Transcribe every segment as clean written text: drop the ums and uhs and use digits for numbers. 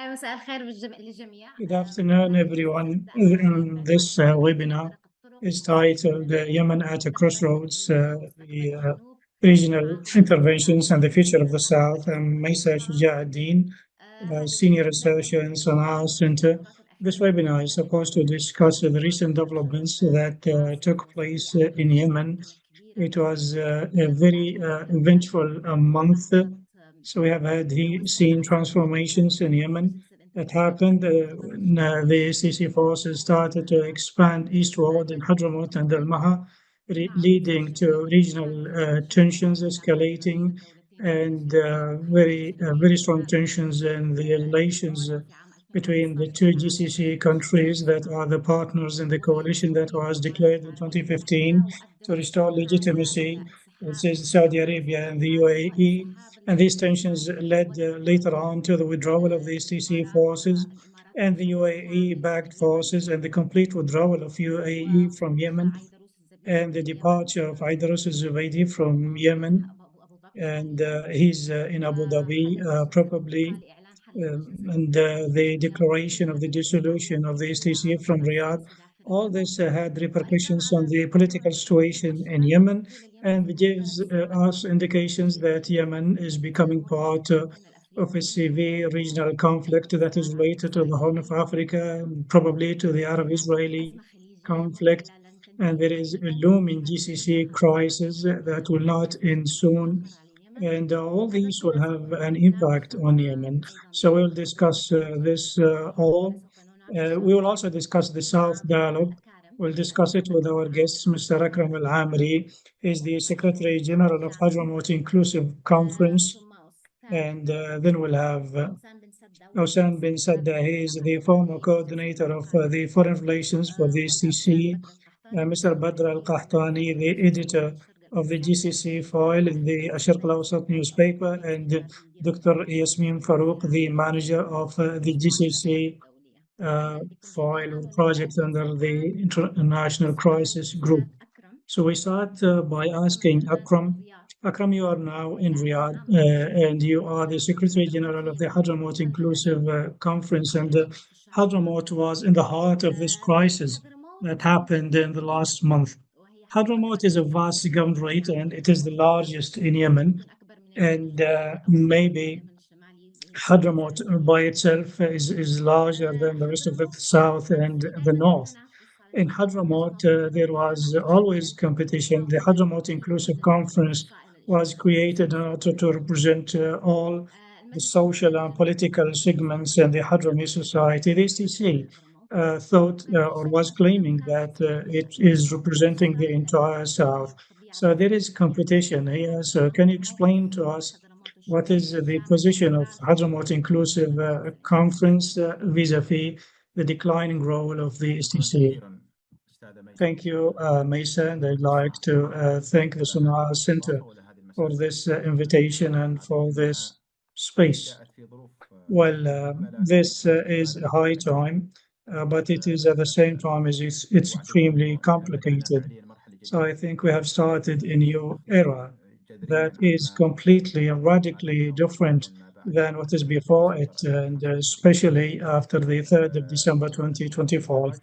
مساء الخير للجميع. Good afternoon, everyone. This webinar is titled Yemen at a Crossroads, the Regional Interventions and the Future of the South. I'm Maysa, Shuja, Al-Deen, Senior Researcher in Sana'a Center. This webinar is supposed to discuss the recent developments that took place in Yemen. It was a very eventful month. So we have seen transformations in Yemen that happened. The ACC forces started to expand eastward in Hadramout and Al-Maha, leading to regional tensions escalating and very strong tensions in the relations between the two GCC countries that are the partners in the coalition that was declared in 2015 to restore legitimacy. This is Saudi Arabia and the UAE. And these tensions led later on to the withdrawal of the STC forces and the UAE-backed forces and the complete withdrawal of UAE from Yemen and the departure of Aidarus al-Zubaydi from Yemen. And he's in Abu Dhabi, probably and the declaration of the dissolution of the STC from Riyadh. All this had repercussions on the political situation in Yemen and gives us indications that Yemen is becoming part of a severe regional conflict that is related to the Horn of Africa, probably to the Arab-Israeli conflict. And there is a looming GCC crisis that will not end soon, and all these will have an impact on Yemen. So we'll discuss this all. We will also discuss the South Dialogue. We'll discuss it with our guests, Mr. Akram Al-Ameri. He's the Secretary General of Hadramout Inclusive Conference. And then we'll have Awsan bin Seddah. He is the former coordinator of the foreign relations for the STC. Mr. Badr Al-Qahtani, the editor of the GCC file in the Asharq Al-Awsat newspaper, and Dr. Yasmine Farouk, the manager of the GCC file or project under the International Crisis Group. So we start by asking Akram. Akram, you are now in Riyadh, and you are the Secretary General of the Hadramout Inclusive Conference, and Hadramout was in the heart of this crisis that happened in the last month. Hadramout is a vast governorate, and it is the largest in Yemen, and maybe Hadramout by itself is larger than the rest of the south and the north. In Hadramaut, there was always competition. The Hadramaut Inclusive Conference was created in order to represent all the social and political segments in the Hadrami society. The STC thought or was claiming that it is representing the entire South. So there is competition here. So can you explain to us what is the position of Hadramaut Inclusive Conference vis-a-vis the declining role of the STC? Thank you, Maysa, and I'd like to thank the Sana'a Center for this invitation and for this space. Well, this is a high time, but it is at the same time as it's extremely complicated. So I think we have started a new era that is completely and radically different than what is before it, and especially after the 3rd of December 2024.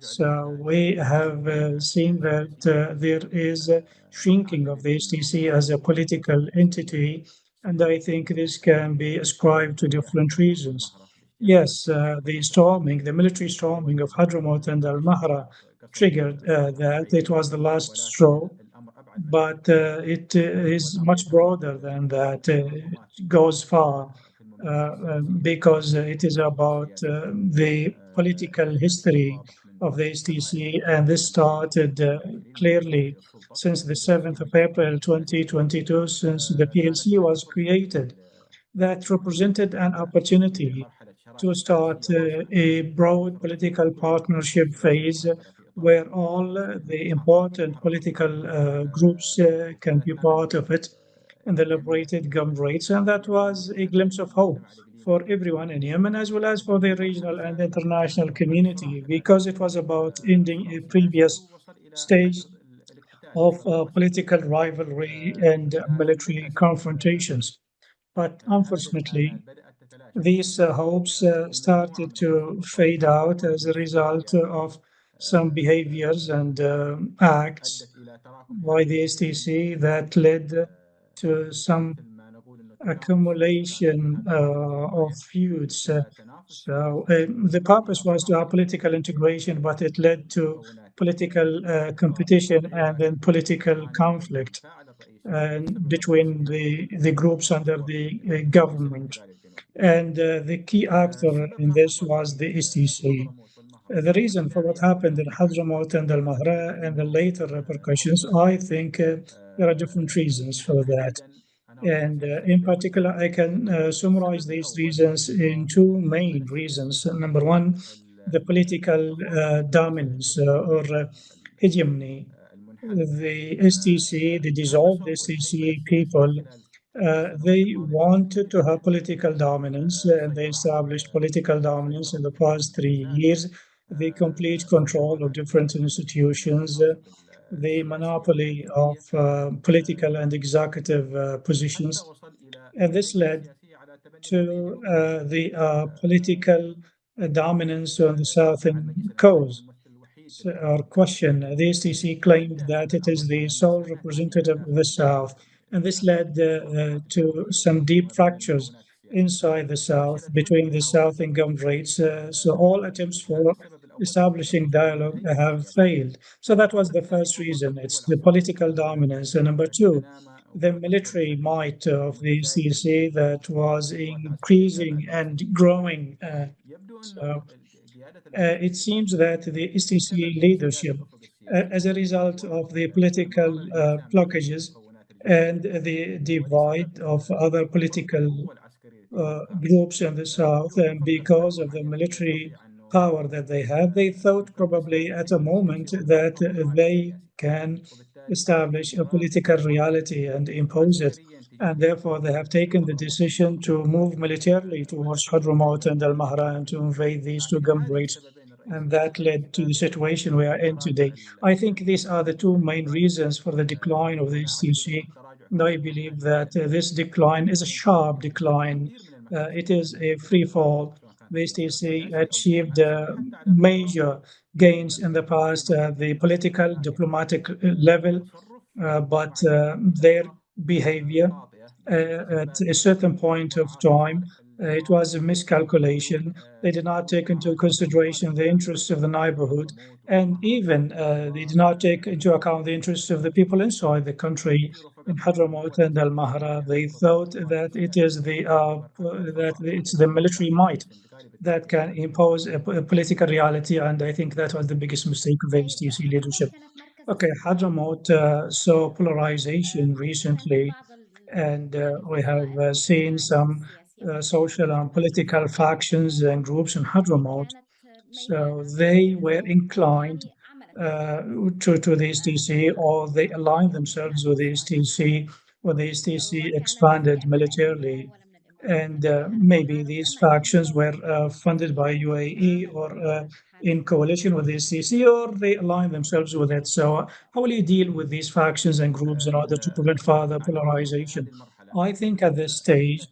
So we have seen that there is a shrinking of the STC as a political entity, and I think this can be ascribed to different reasons. Yes, the military storming of Hadramaut and Al-Mahra triggered that. It was the last straw, but it is much broader than that. It goes far because it is about the political history of the STC, and this started clearly since the 7th of April 2022, since the PLC was created. That represented an opportunity to start a broad political partnership phase where all the important political groups can be part of it in the liberated governorates. And that was a glimpse of hope for everyone in Yemen as well as for the regional and international community, because it was about ending a previous stage of political rivalry and military confrontations. But unfortunately, These hopes started to fade out as a result of some behaviors and acts by the STC that led to some accumulation of feuds. The purpose was to have political integration, but it led to political competition and then political conflict between the groups under the government. And the key actor in this was the STC. The reason for what happened in Hadramout and Al-Mahra and the later repercussions, I think there are different reasons for that. And in particular, I can summarize these reasons in two main reasons. Number one, the political dominance or hegemony. The STC, the dissolved STC people, they wanted to have political dominance and they established political dominance in the past 3 years. The complete control of different institutions, the monopoly of political and executive positions. And this led to the political dominance on the southern coast. Our question, the STC claimed that it is the sole representative of the South, and this led to some deep fractures inside the South, between the South and governorates. So all attempts for establishing dialogue have failed. So that was the first reason. It's the political dominance. And number two, the military might of the STC that was increasing and growing. So it seems that the STC leadership, as a result of the political blockages and the divide of other political groups in the south, and because of the military power that they have, they thought probably at a moment that they can establish a political reality and impose it. And therefore, they have taken the decision to move militarily towards Hadramaut and Al Mahra and to invade these two governorates. And that led to the situation we are in today. I think these are the two main reasons for the decline of the STC. And I believe that this decline is a sharp decline. It is a free fall. The STC achieved major gains in the past at the political, diplomatic level, but their behavior at a certain point of time, it was a miscalculation. They did not take into consideration the interests of the neighborhood, and even they did not take into account the interests of the people inside the country. In Hadramaut and Al Mahra, they thought that it is that it's the military might that can impose a political reality, and I think that was the biggest mistake of the HTC leadership. Okay, Hadramaut saw polarization recently, and we have seen some social and political factions and groups in Hadramaut. So they were inclined uh, to the STC, or they aligned themselves with the STC when the STC expanded militarily. And maybe these factions were funded by UAE or in coalition with the STC, or they align themselves with it. So, how will you deal with these factions and groups in order to prevent further polarization? I think at this stage,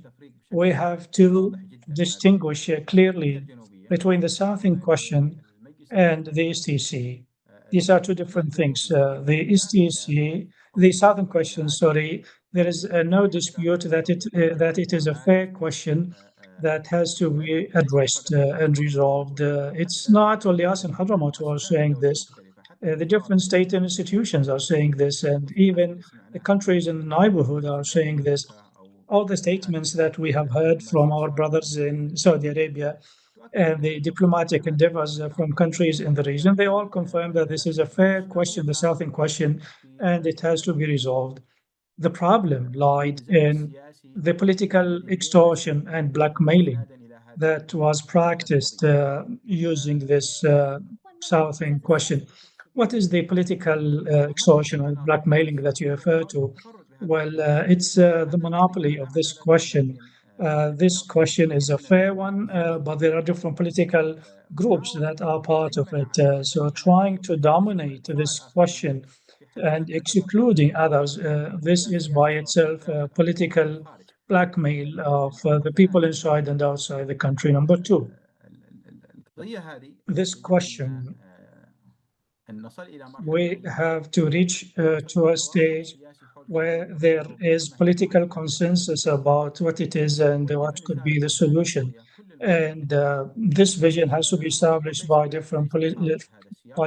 we have to distinguish clearly between the Southern question and the STC. These are two different things. The STC, the Southern question, sorry, there is no dispute that it is a fair question that has to be addressed and resolved. It's not only us in Hadramaut who are saying this. The different state institutions are saying this, and even the countries in the neighborhood are saying this. All the statements that we have heard from our brothers in Saudi Arabia and the diplomatic endeavors from countries in the region, they all confirm that this is a fair question, the Southern question, and it has to be resolved. The problem lied in the political extortion and blackmailing that was practiced using this Southern question. What is the political extortion or blackmailing that you refer to? Well, it's the monopoly of this question. This question is a fair one, but there are different political groups that are part of it. So, trying to dominate this question and excluding others, this is by itself political blackmail of the people inside and outside the country. Number two, القضية هذه this يجب أنها question, أن نصل إلى مرحلة we من have to reach to a التواصل stage السياسي حول where كيفية there الخروج is مما يمكن political أن يكون حلا consensus about what it is and what ويتم could be the مشاركة هذه solution. الرؤية كل And المشاركين this vision has to be established وليس by different بصالة هذا السياق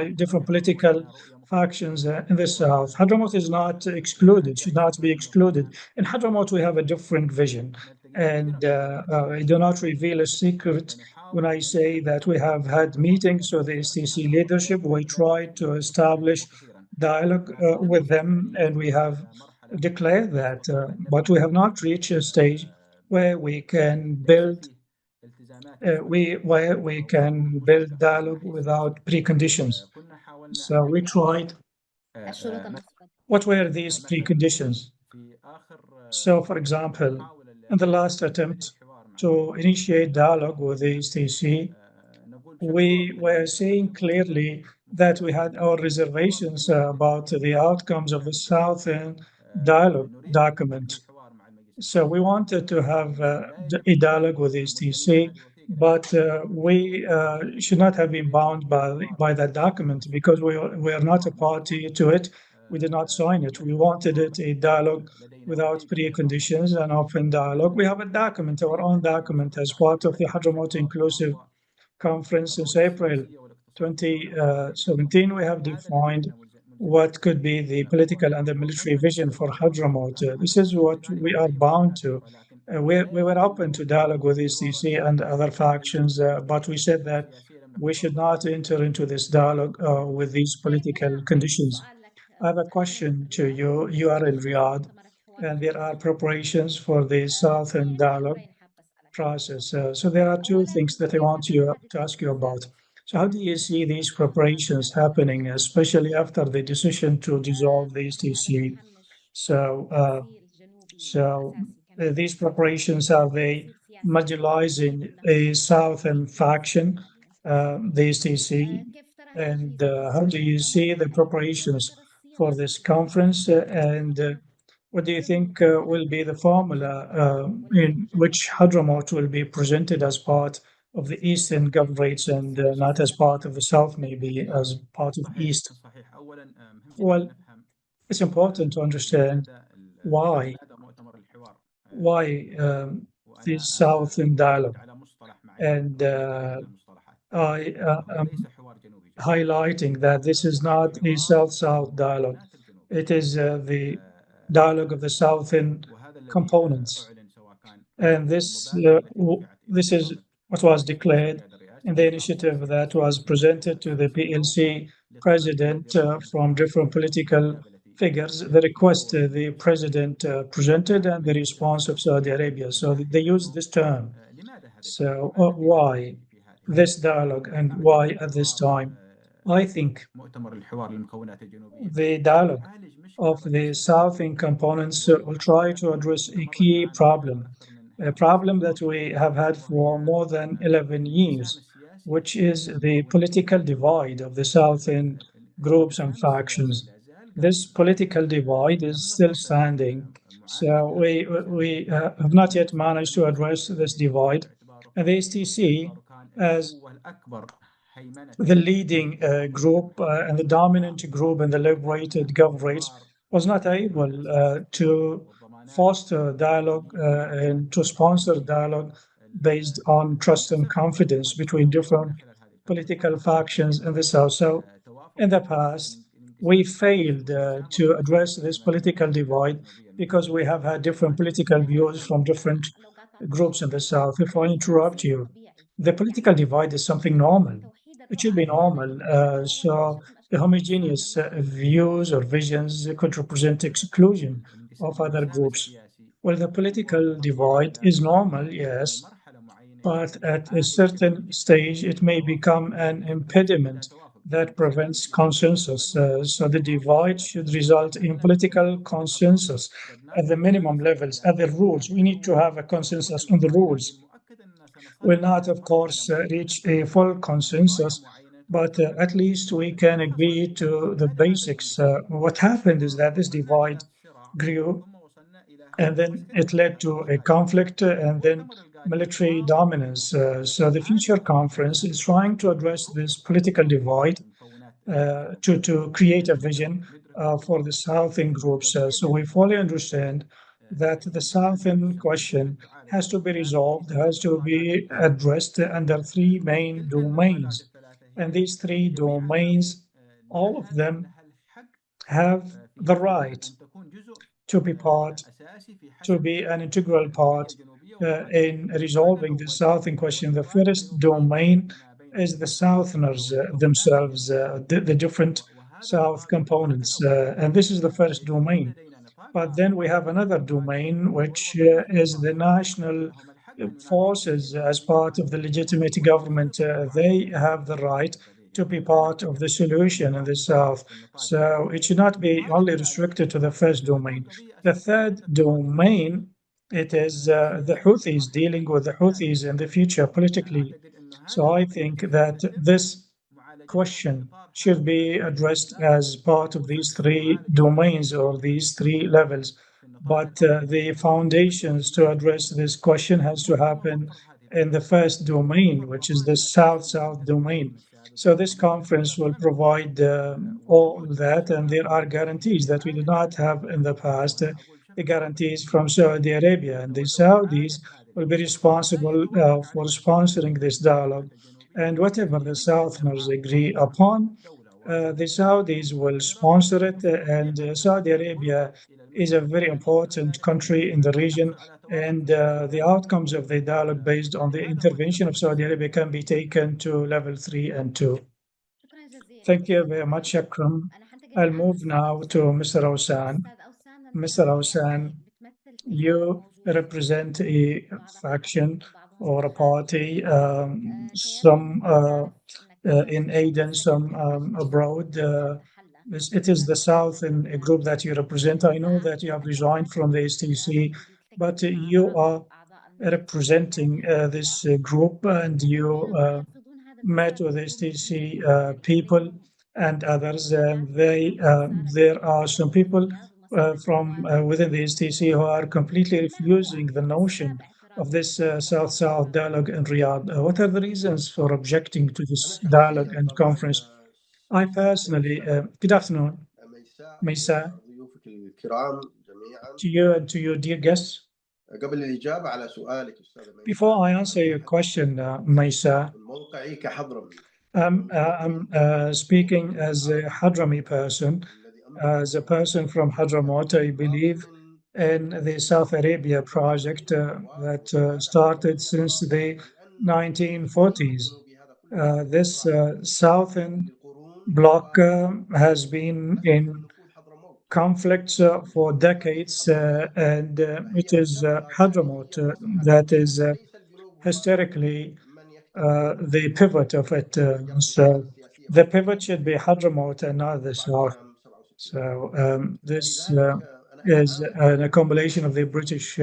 political ولكنها رؤية factions مختلفة in the south. Hadramaut is not وأنا excluded, should أدعي not be ثمة excluded. أننا In Hadramaut, we have a different vision. نلتقي كثيرا And في الجلسات I do not reveal a secret when ونحاول I أن say نجتهد that we have had لتواصل meetings with هذه the الفئات في STC حضرموت leadership. We لكن tried to نختلف establish كثيرا dialogue ولكن لم with نصل them, فعليا and we have إلى مرحلة declared that, نستطيع أن but نبني we have not عليها reached a stage where we can ليست build التزامات إثمية where we أو وفق can build مستهدفات dialogue محيسة without preconditions. كنا حاولنا So we tried. الشروط مثلا المسبقة. What were these preconditions? في آخر So, for example, المحاولة in the التي last بدء attempt الحوار مع to initiate dialogue with the STC, نقول بشكل we واضح were أننا saying نتحدث عن clearly that we had our مستهدفات الحوار reservations الجنوبي about the outcomes of the Southern dialogue نريد فتح document. الحوار مع المجلس So we العسكري wanted to have لا يجب a أن dialogue with نكون the ملزمين STC, بهذه الوثيقة but لأنها حوار we جنوبي should not have been وليس bound حوار by that document because we are not a حوار مفتوح party to it. We did not sign it. We يحدث wanted الحوار it a بشكل dialogue مفتوح لدينا without وثيقة للحوار preconditions and open dialogue. We have a document, our نريد own أن يكون document, as فتح part of the صفحة ملف Hadramaut الحوار كما Inclusive هو Conference since الرؤية April السياسية والاقتصادية والعسكرية لحضرموت 2017. We have هذا الذي defined كنا ملزمين what به could be the من الحوار political and the وهو military منتهج vision for الحوار Hadramaut. This نحن is نشرف what we عليه are وليس bound مكافأة to. ولكن We لا were يجب أن open to dialogue يكون with حوارنا ECC and other ليس factions, but we said that سياسيا لم we نكن should رافضين not enter into this dialogue with these طيب political هنا عندي conditions. سؤال لك I have a أنت هنا question في to الرياض you. You are in بخصوص Riyadh, مؤتمر الحوار and there are الجنوبي preparations for the في Southern عندي dialogue أمرين حابة أسألك عنهم process. So there are two أولا things that I كيف want ترى you هذه to ask you التجهيزات about. So how do you see these المحاضرات preparations الناتجة من happening, مؤتمر especially الحوار after the decision to dissolve the هل هذا STC? سيهمش So, التمثيل الجنوبي so الأساسي كما these preparations, are they تمثيل سياسي marginalizing أم a أنه southern سيحسن faction, the STC? كيف ترى And التجهيزات how do you see the وإيش preparations ترى for الصيغ this التي conference? And تتبعها what do you ضمن think مؤتمر will be the الحوار formula وليس in مجرد which Hadramaut will be presented as part of the Eastern governorates and not as part of the South, maybe as part of East? صحيح أولا مهم جدا أن Well, نفهم it's important to understand لماذا why لماذا مؤتمر الحوار why this وأنا Southern ركزت dialogue, على مصطلح معين and وأؤكد على المصطلحات I هو am ليس حوار جنوبي فقط highlighting that this is هو not a حوار South-South dialogue. المكونات الجنوبية It is the dialogue of the Southern وهذا الذي components. أعلن سواء كان And المبادرة التي رفعت إلى this is فخامة what was رئيس declared الوحدة الرئاسي in the والنظام initiative السياسي that الرسمي was presented to the 15 يوم PLC للطلب الذي president رفض from different political الاستجابة التي figures, the يجب request الفور the president presented, هذا and من the ناحية response of الجنوب Saudi Arabia. من So ناحية they used الجنوب this term. لماذا هذا الكلام؟ So لماذا why في هذه this dialogue and أعتقد why أن at this حوار time? I think مؤتمر الحوار للمكونات الجنوبية the dialogue يعالج مشكلة of the رئيسية Southern components will try والمشكلة to address a استمرت key معنا خلال problem, أكثر من a 11 problem سنة that we have had for وهي more than 11 الانقسام years, السياسي which is بين the المكونات political الجنوبية divide of the Southern groups and الانقسام السياسي factions. لا زال This قائما political divide لم is still نستطع standing. So معالجة هذا الانقسام we have not yet managed to address this divide. باعتباره And the STC, كان as القوة الأكبر هيمنة the leading group and the dominant group in the liberated governorates, was not able to foster dialogue and to sponsor dialogue based on trust and confidence between different political factions in the South. So, in the past, we failed to address this political divide because we have had different political views from different لو قاطعتك groups in the شوي South. If I interrupt شيء you, طبيعي the political يعني divide is something normal. توحيد It should الرؤى be أحيانا normal. يكون So شكل من the أشكال الانقسام homogeneous views or visions could represent exclusion of other الانقسام groups. السياسي Well, the هو political طبيعي divide is لكن normal, في yes, مرحلة معينة يجب but أن at a يعالج certain stage, it may التوافق become an بلا impediment توافق that استخدام prevents سياسة consensus. بل So the المواقف divide السياسية should result in أحيانا تكون political خطأ consensus قد at the minimum levels, at the rules. We need to have a consensus on the rules. المؤكد أننا سنصل Will not, إلى of مرحلة course, معينة reach a full غاية consensus, معينة but توصلنا at least we can كيف agree حصل to the لماذا هذا basics. الانقسام What happened is that this وصلنا إلى divide صراع grew ثم وصلنا إلى and then it led to a conflict and then military dominance. So the Future Conference is trying to address this political divide to create a vision for the Southern groups. So we fully understand that the Southern question has to be resolved, has to be addressed under three main domains. And these three domains, all of them have the right to be part, to be an integral part in resolving the Southern question. The first domain is the Southerners themselves, the different South components, and this is the first domain. But then we have another domain, which is the national forces as part of the legitimate government. They have the right to be part of the solution in the South. So it should not be only restricted to the first domain. The third domain, it is the Houthis, dealing with the Houthis in the future politically. So I think that this question should be addressed as part of these three domains or these three levels. But the foundations to address this question has to happen in the first domain, which is the South-South domain. So this conference will provide all that, and there are guarantees that we did not have in the past. The guarantees from Saudi Arabia, and the Saudis will be responsible for sponsoring this dialogue. And whatever the Southerners agree upon, the Saudis will sponsor it. And Saudi Arabia is a very important country in the region. And the outcomes of the dialogue based on the intervention of Saudi Arabia can be taken to level 3 and 2. شكرا جزيلا Thank you أستاذ very much, أوسان. Akram. أنا حنتقل I'll الآن move now to Mr. Awsan. أستاذ أوسان، Mr. أنت Awsan, بتمثل فئة you موجودة represent في a المنطقة، faction بعضهم or a صحابي. party, كياسر some تعرف أنك in موجود Aden, في some سكن دمشق abroad. المحلة. It is the South in a كان group that you represent. I know that you have resigned from the STC, but you are representing this group, and you met with STC people and others. And there are some people from within the STC who are completely refusing the notion of this South-South dialogue in Riyadh. What are the reasons for objecting to this أنا dialogue شخصيًا and طبعًا conference? I personally, good afternoon, ميساء Maysa, وضيوفك الكرام جميعًا. to you and to your dear guests. قبل الإجابة على سؤالِك أستاذة ميساء Before I answer your question, Maysa, من موقعي كحضرمي I'm speaking as a Hadrami person, as a person from Hadramout. I believe in the South Arabia project that started since the 1940s. This southern bloc has been in conflicts for decades, and it is Hadramout that is historically the pivot of it. So the pivot should be Hadramaut and not the south. So this is an accumulation of the British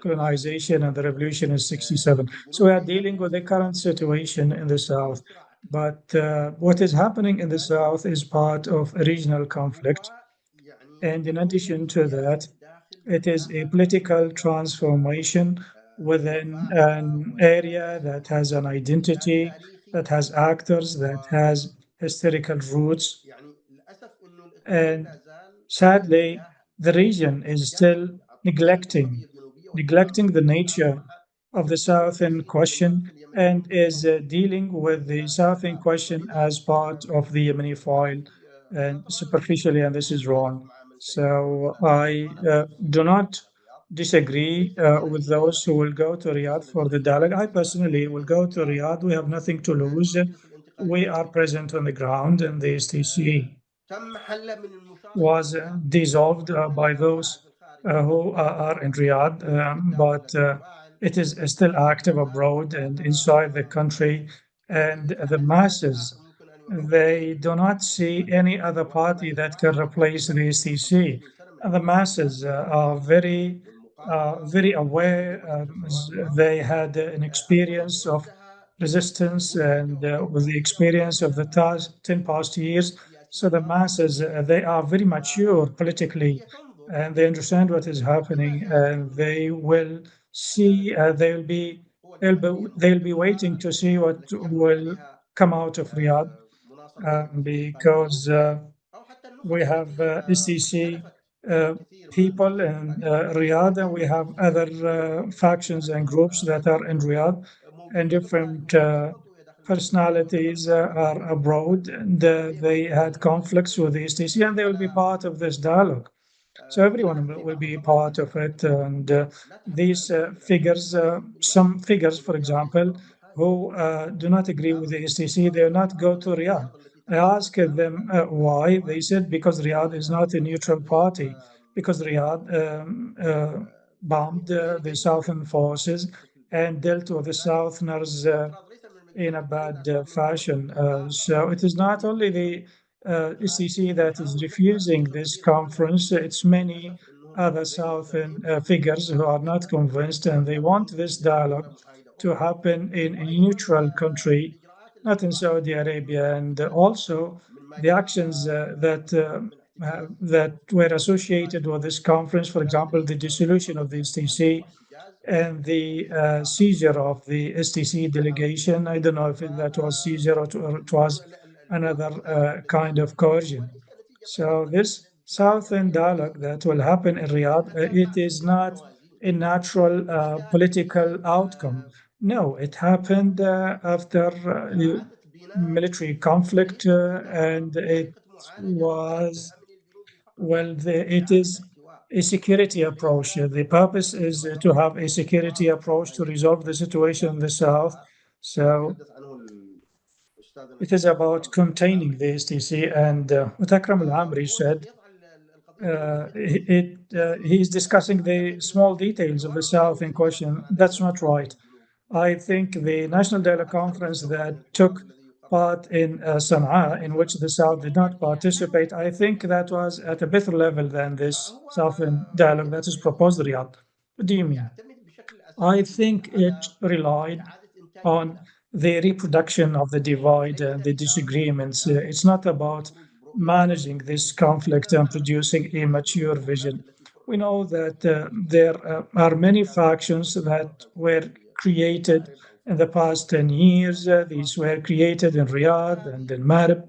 colonization and the revolution in 67. So we are dealing with the current situation in the south. But what is happening in the south is part of a regional conflict. And in addition to that, it is a political transformation within an area that has an identity, that has actors, that has historical roots. And sadly, the region is still neglecting the nature of the Southern question and is dealing with the Southern question as part of the Yemeni file and superficially, and this is wrong. So I do not disagree with those who will go to Riyadh for the dialogue. I personally will go to Riyadh. We have nothing to lose. We are present on the ground, and the STC was dissolved by those who are in Riyadh, but it is still active abroad and inside the country. And the masses, they do not see any other party that can replace the STC. And the masses are very aware. They had an experience of resistance and with the experience of the 10 past years. So the masses, they are very mature politically. and they understand what is happening, and they will see, they'll be waiting to see what will come out of Riyadh, because we have STC people in Riyadh, and we have other factions and groups that are in Riyadh, and different personalities are abroad, and they had conflicts with the STC, and they will be part of this dialogue. So everyone will be part of it, and these figures, some figures, for example, who do not agree with the STC, they will not go to Riyadh. I asked them why. They said because Riyadh is not a neutral party, because Riyadh bombed the Southern forces and dealt with the Southerners in a bad fashion. So it is not only the SEC that is refusing this conference, it's many other Southern figures who are not convinced, and they want this dialogue to happen in a neutral country, not in Saudi Arabia. And also the actions that were associated with this conference, for example, the dissolution of the STC and the seizure of the STC delegation. I don't know if that was seizure or it was another kind of coercion. So this Southern dialogue that will happen in Riyadh, it is not a natural political outcome. No, it happened after military conflict, and it was, well, it is a security approach. The purpose is to have a security approach to resolve the situation in the south. So it is about containing the STC, and what Akram Al-Ameri said, he's discussing the small details of the South in question. That's not right. I think the National Dialogue Conference that took part in Sana'a, in which the South did not participate, I think that was at a better level than this Southern dialogue that is proposed Riyadh. What do you mean? I think it relied on the reproduction of the divide and the disagreements. It's not about managing this conflict and producing a mature vision. We know that there are many factions that were created in the past 10 years. These were created in Riyadh and in Marib.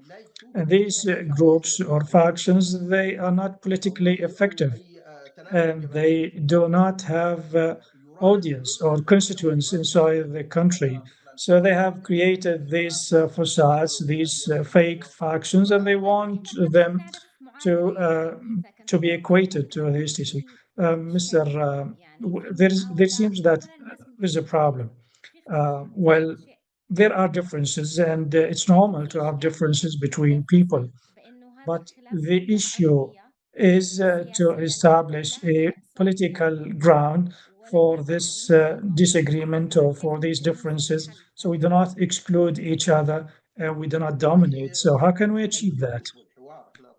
And these groups or factions, they are not politically effective, and they do not have audience or constituents inside the country. So they have created these facades, these fake factions, and they want them to be equated to the STC. Mr. There seems that there's a problem. Well, there are differences, and it's normal to have differences between people. But the issue is to establish a political ground for this disagreement or for these differences, so we do not exclude each other and we do not dominate. So how can we achieve that?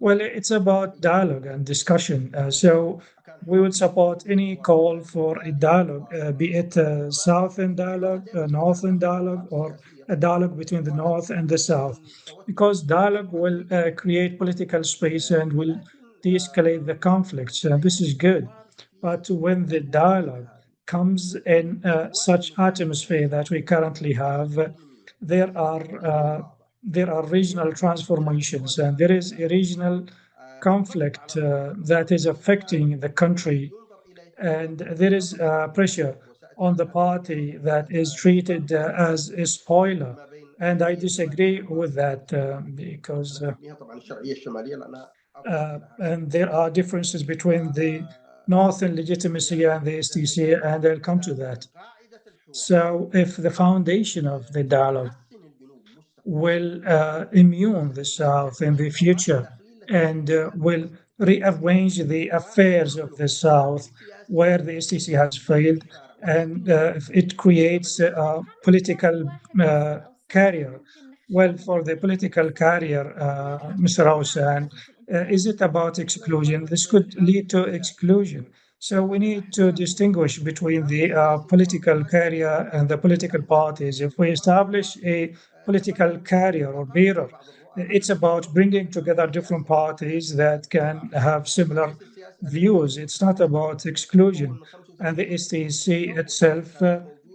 Well, it's about dialogue and discussion. So we would support any call for a dialogue, be it a Southern dialogue, a Northern dialogue, or a dialogue between the North and the South, because dialogue will create political space and will de escalate the conflicts. This is good. But when the dialogue comes in such atmosphere that we currently have, there are there are regional transformations, and there is a regional conflict that is affecting the country, and there is pressure on the party that is treated as a spoiler. And I disagree with that because and there are differences between the Northern legitimacy and the STC, and I'll come to that. So if the foundation of the dialogue will immune the South in the future and will rearrange the affairs of the South where the STC has failed, and if it creates a political carrier. Well, for the political carrier, Mr. Awsan, is it about exclusion? This could lead to exclusion. So we need to distinguish between the political carrier and the political parties. If we establish a political carrier or bearer, it's about bringing together different parties that can have similar views. It's not about exclusion. And the STC itself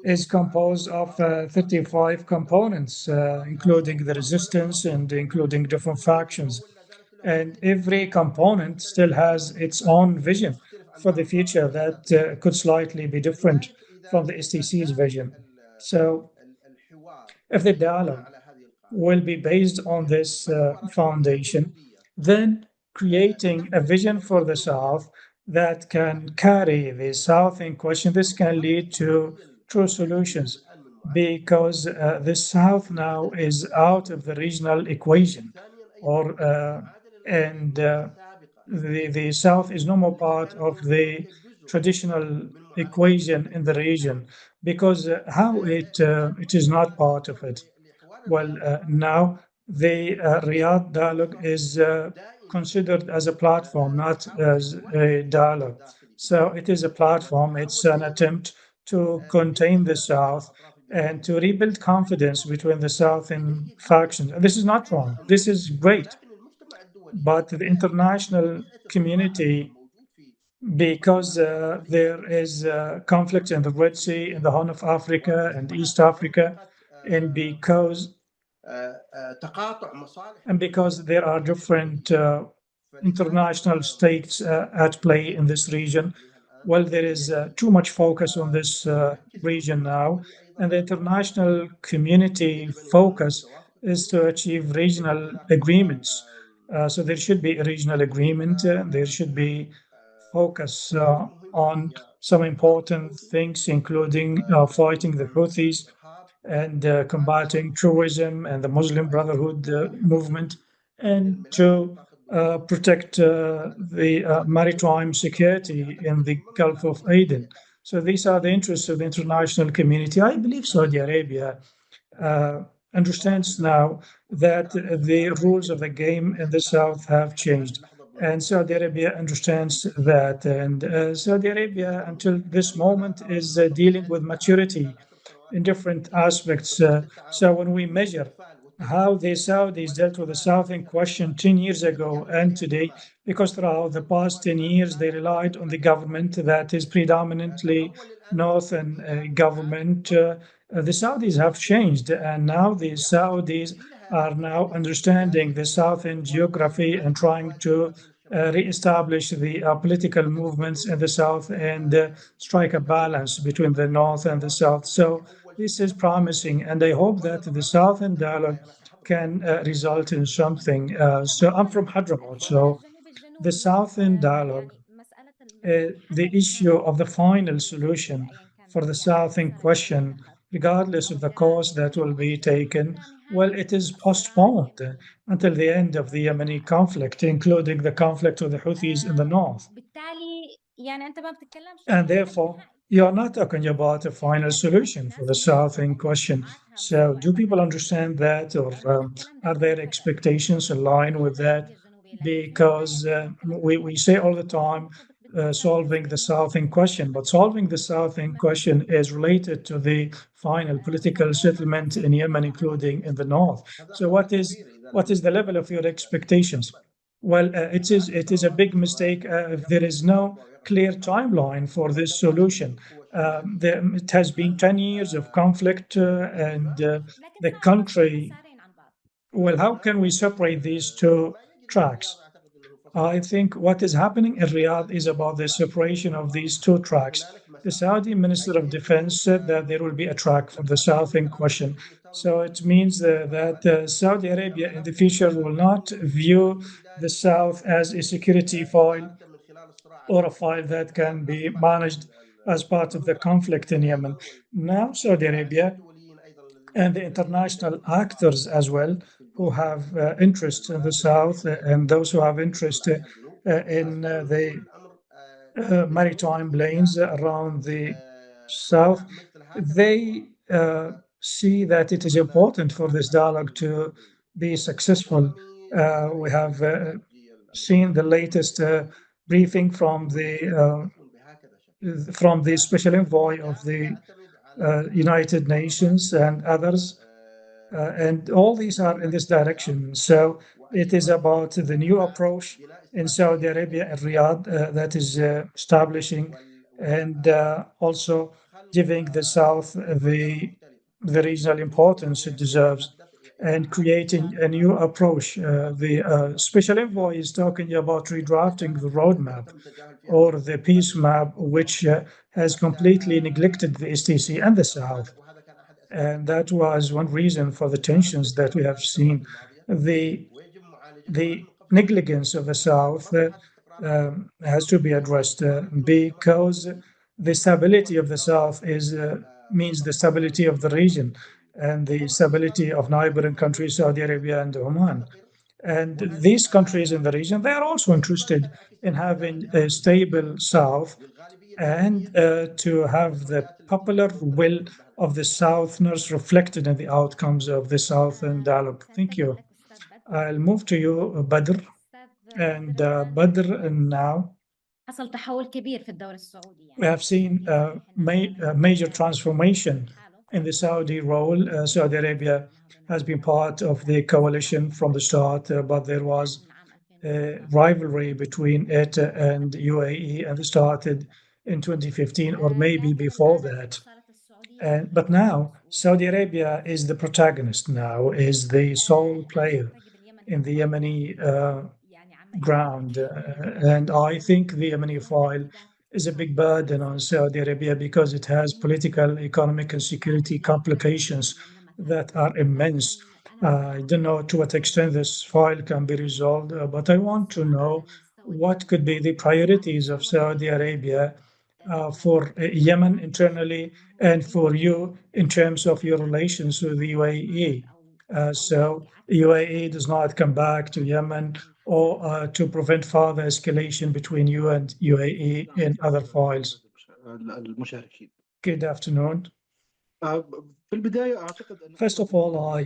is composed of 35 components, including the resistance and including different factions. And every component still has its own vision for the future that could slightly be different from the STC's vision. So, if the dialogue will be based on this foundation, then creating a vision for the South that can carry the South in question, this can lead to true solutions because the South now is out of the regional equation, or and the South is no more part of the traditional equation in the region because how it is not part of it. Well, now the Riyadh dialogue is considered as a platform, not as a dialogue. So it is a platform. It's an attempt to contain the South and to rebuild confidence between the South and factions. And this is not wrong. This is great. But the international community, because there is conflict in the Red Sea, in the Horn of Africa and East Africa, and because there are different international stakes at play in this region, well, there is too much focus on this region now, and the international community focus is to achieve regional agreements. So there should be a regional agreement. There should be focus on some important things, including fighting the Houthis and combating terrorism and the Muslim Brotherhood movement, and to protect the maritime security in the Gulf of Aden. So these are the interests of the international community. I believe Saudi Arabia understands now that the rules of the game in the South have changed. And Saudi Arabia understands that. And Saudi Arabia, until this moment, is dealing with maturity in different aspects. So when we measure how the Saudis dealt with the South in question 10 years ago and today, because throughout the past 10 years, they relied on the government that is predominantly Northern government. The Saudis have changed, and now the Saudis are now understanding the Southern geography and trying to re-establish the political movements in the South and strike a balance between the North and the South. So this is promising, and I hope that the Southern dialogue can result in something. So I'm from Hadramout, so the Southern dialogue, the issue of the final solution for the South in question, regardless of the course that will be taken, well, it is postponed until the end of the Yemeni conflict, including the conflict with the Houthis in the north. And therefore, you're not talking about a final solution for the South in question. So, do people understand that, or are their expectations aligned with that? Because we say all the time solving the South in question, but solving the South in question is related to the final political settlement in Yemen, including in the north. So, what is the level of your expectations? Well, it is a big mistake if there is no clear timeline for this solution. It has been 10 years of conflict, and the country. Well, how can we separate these two tracks? I think what is happening in Riyadh is about the separation of these two tracks. The Saudi Minister of Defense said that there will be a track for the South in question. So it means that Saudi Arabia in the future will not view the South as a security file or a file that can be managed as part of the conflict in Yemen. Now, Saudi Arabia and the international actors as well who have interest in the South and those who have interest in the maritime lanes around the South, they see that it is important for this dialogue to be successful. We have seen the latest briefing from the special envoy of the United Nations and others. And all these are in this direction. So it is about the new approach in Saudi Arabia and Riyadh that is establishing and also giving the South the regional importance it deserves and creating a new approach. The special envoy is talking about redrafting the roadmap or the peace map, which has completely neglected the STC and the South. And that was one reason for the tensions that we have seen. The negligence of the South has to be addressed because the stability of the South is means the stability of the region and the stability of neighboring countries, Saudi Arabia and Oman. And these countries in the region, they are also interested in having a stable South and to have the popular will of the Southerners reflected in the outcomes of the Southern dialogue. Thank you. I'll move to you, Badr. And Badr, now حصل تحول كبير في الدوري السعودي we have seen a major transformation in the Saudi role. Saudi Arabia has been part of the coalition from the start, but there was a rivalry between it and UAE, and it started in 2015 or maybe before that. But now Saudi Arabia is the protagonist now, is the sole player in the Yemeni ground. And I think the Yemeni file is a big burden on Saudi Arabia because it has political, economic, and security complications that are immense. I don't know to what extent this file can be resolved, but I want to know what could be the priorities of Saudi Arabia for Yemen internally and for you in terms of your relations with the UAE. So UAE does not come back to Yemen or to prevent further escalation between you and UAE in other files. Good afternoon. First of all, I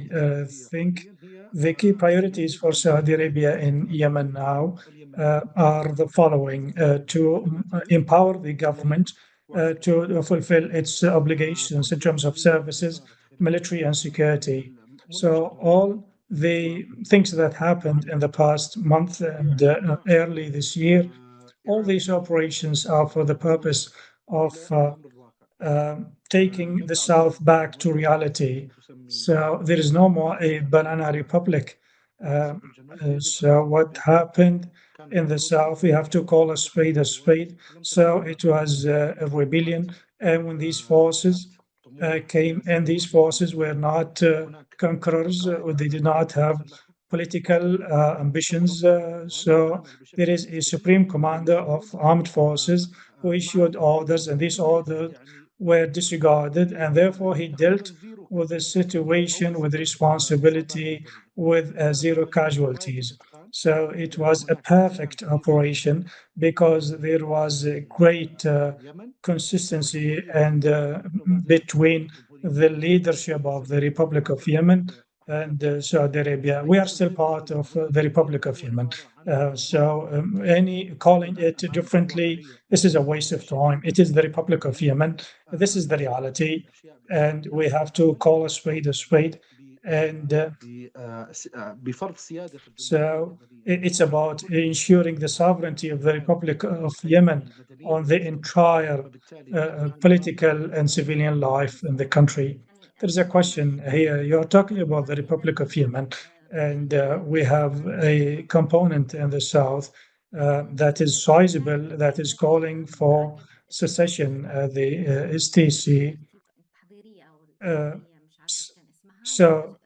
think the key priorities for Saudi Arabia in Yemen now are the following: to empower the government to fulfill its obligations in terms of services, military, and security. So all the things that happened in the past month and early this year, all these operations are for the purpose of taking the South back to reality. So there is no more a banana republic. So what happened in the South, we have to call a spade a spade. So it was a rebellion. And when these forces came, and these forces were not conquerors, they did not have political ambitions. So there is a supreme commander of armed forces who issued orders, and these orders were disregarded, and therefore he dealt with the situation with responsibility, with zero casualties. So it was a perfect operation because there was a great consistency and between the leadership of the Republic of Yemen and Saudi Arabia. We are still part of the Republic of Yemen. Any calling it differently, this is a waste of time. It is the Republic of Yemen. This is the reality, and we have to call a spade a spade. And so it's about ensuring the sovereignty of the Republic of Yemen on the entire political and civilian life in the country. There's a question here. You're talking about the Republic of Yemen, and we have a component in the south that is sizable, that is calling for secession, the STC. So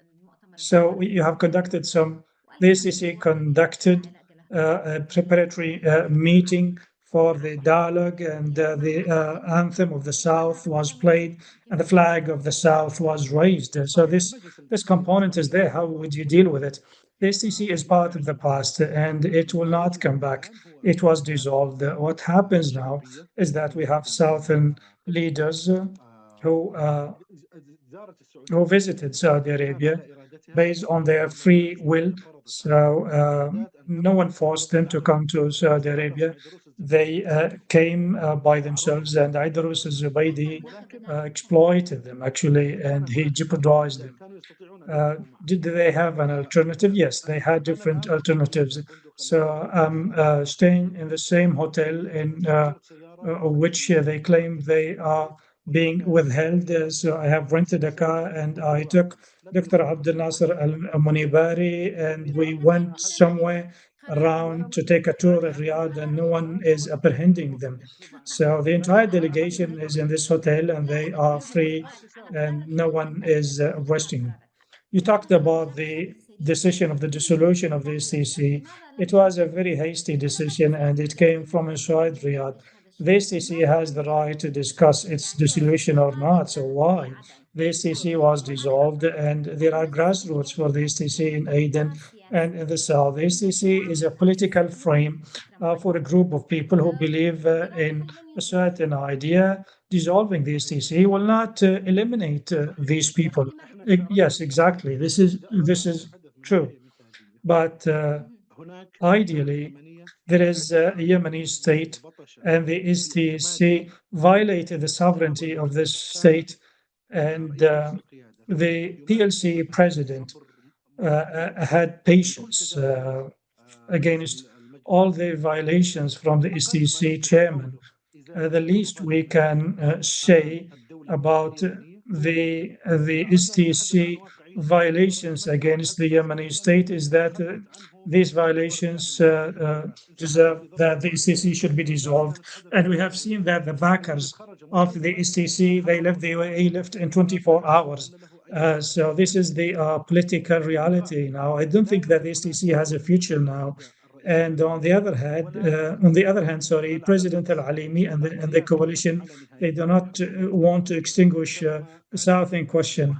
you have conducted some, the STC conducted a preparatory meeting for the dialogue, and the anthem of the South was played, and the flag of the South was raised. So this component is there. How would you deal with it? The STC is part of the past, and it will not come back. It was dissolved. What happens now is that we have Southern leaders who visited Saudi Arabia based on their free will. So no one forced them to come to Saudi Arabia. they came by themselves, and Aidarus al-Zubaydi exploited them actually, and he jeopardized them. Did they have an alternative? Yes, they had different alternatives. So I'm staying in the same hotel in which they claim they are being withheld. So I have rented a car and I took Dr. Abdel Nasser Al-Munibari and we went somewhere around to take a tour of Riyadh, and no one is apprehending them. So the entire delegation is in this hotel and they are free and no one is arresting them. You talked about the decision of the dissolution of the STC. It was a very hasty decision and it came from inside Riyadh. The STC has the right to discuss its dissolution or not, so why? The STC was dissolved and there are grassroots for the STC in Aden and in the south. The STC is a political frame for a group of people who believe in a certain idea. Dissolving the STC will not eliminate these people. Yes, exactly. This is true. But ideally, there is a Yemeni state, and the STC violated the sovereignty of this state, and the PLC president had patience against all the violations from the STC chairman. The least we can say about the STC violations against the Yemeni state is that these violations deserve that the STC should be dissolved. And we have seen that the backers of the STC, they left the UAE left in 24 hours. So this is the political reality now. I don't think that the STC has a future now. And on the other hand, sorry, President Al-Alimi and the coalition, they do not want to extinguish the South in question.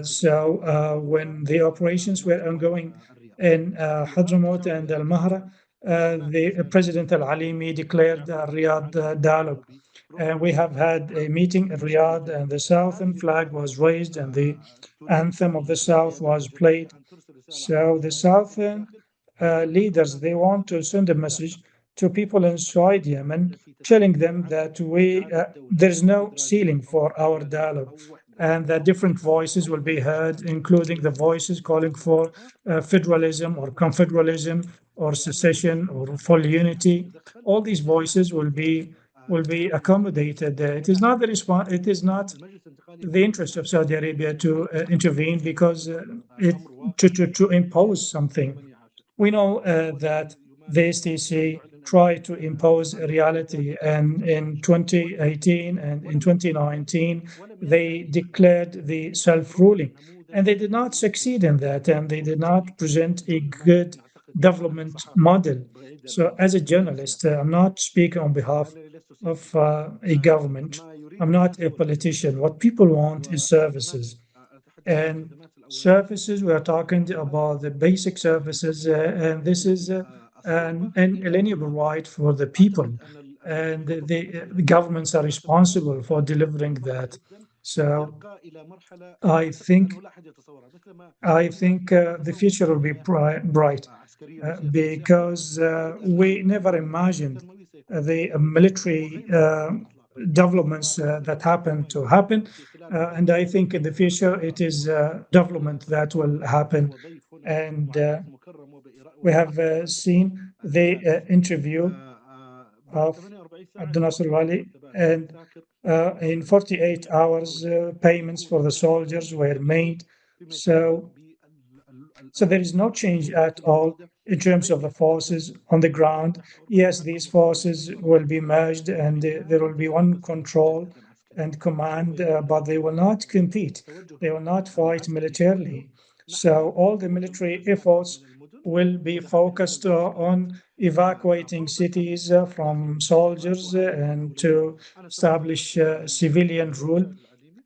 So when the operations were ongoing in Hadramout and Al-Mahra, the President Al-Alimi declared a Riyadh dialogue. And we have had a meeting in Riyadh, and the Southern flag was raised, and the anthem of the South was played. So the Southern leaders, they want to send a message to people inside Yemen, telling them that there's no ceiling for our dialogue, and that different voices will be heard, including the voices calling for federalism or confederalism or secession or full unity. All these voices will be accommodated. It is not the interest of Saudi Arabia to intervene because to impose something. We know that the STC tried to impose a reality, and in 2018 and in 2019, they declared the self-ruling, and they did not succeed in that, and they did not present a good development model. So as a journalist, I'm not speaking on behalf of a government. I'm not a politician. What people want is services. And services, we are talking about the basic services, and this is an inalienable right for the people. And the governments are responsible for delivering that. So I think the future will be bright because we never imagined the military developments that happen to happen. And I think in the future it is development that will happen. And we have seen the interview of Abdel Nasser Wali, and in 48 hours, payments for the soldiers were made. So there is no change at all in terms of the forces on the ground. Yes, these forces will be merged and there will be one control and command, but they will not compete. They will not fight militarily. So all the military efforts will be focused on evacuating cities from soldiers and to establish civilian rule.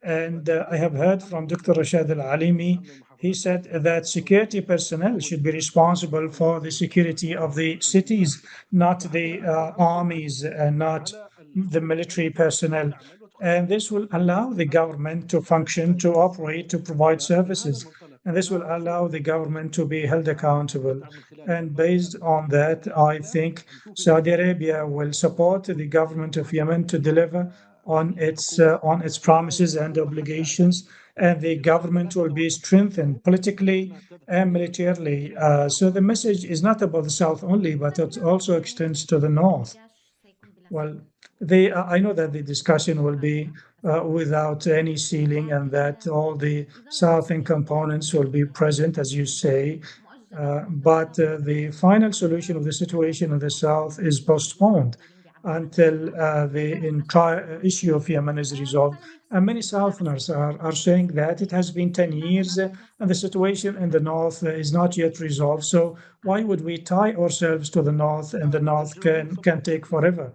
And I have heard from Dr. Rashad Al-Alimi, he said that security personnel should be responsible for the security of the cities, not the armies and not the military personnel. And this will allow the government to function, to operate, to provide services. and this will allow the government to be held accountable. And based on that, I think Saudi Arabia will support the government of Yemen to deliver on its promises and obligations, and the government will be strengthened politically and militarily. So the message is not about the south only, but it also extends to the north. Well, I know that the discussion will be without any ceiling, and that all the southern components will be present, as you say. But the final solution of the situation in the south is postponed until the entire issue of Yemen is resolved. And many Southerners are saying that it has been 10 years and the situation in the north is not yet resolved. So why would we tie ourselves to the north, and the north can take forever?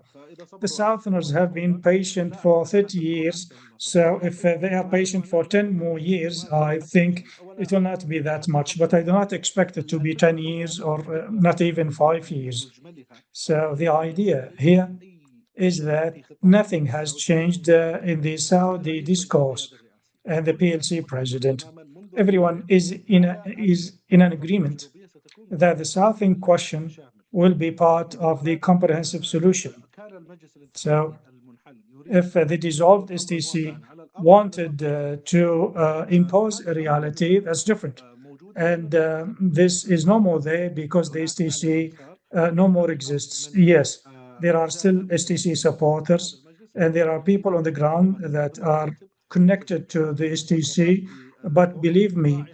The Southerners have been patient for 30 years. So if they are patient for 10 more years, I think it will not be that much. But I do not expect it to be 10 years or not even 5 years. So the idea here is that nothing has changed in the Saudi discourse and the PLC president. Everyone is in an agreement that the Southern question will be part of the comprehensive solution. So if the dissolved STC wanted to impose a reality, that's different. And this is no more there because the STC no more exists. Yes, there are still STC supporters, and there are people on the ground that are connected to the STC. But believe me,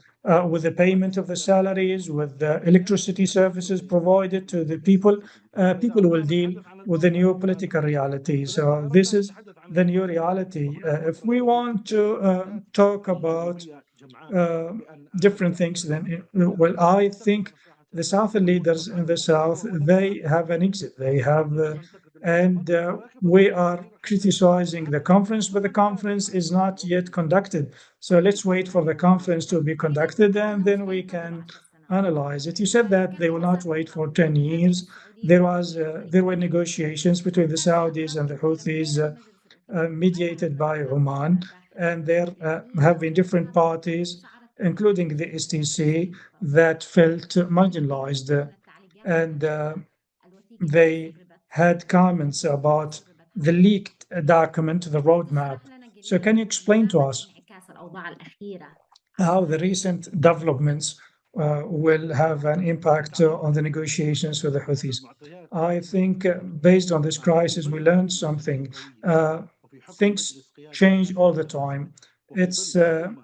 with the payment of the salaries, with the electricity services provided to the people, people will deal with the new political reality. So this is the new reality. If we want to talk about different things, then, well, I think the Southern leaders in the South, they have an exit. They have, and we are criticizing the conference, but the conference is not yet conducted. So let's wait for the conference to be conducted, and then we can analyze it. You said that they will not wait for 10 years. There were negotiations between the Saudis and the Houthis, mediated by Oman, and there have been different parties, including the STC, that felt marginalized, and they had comments about the leaked document, the roadmap. So can you explain to us how the recent developments will have an impact on the negotiations with the Houthis? I think based on this crisis, we learned something. Things change all the time. It's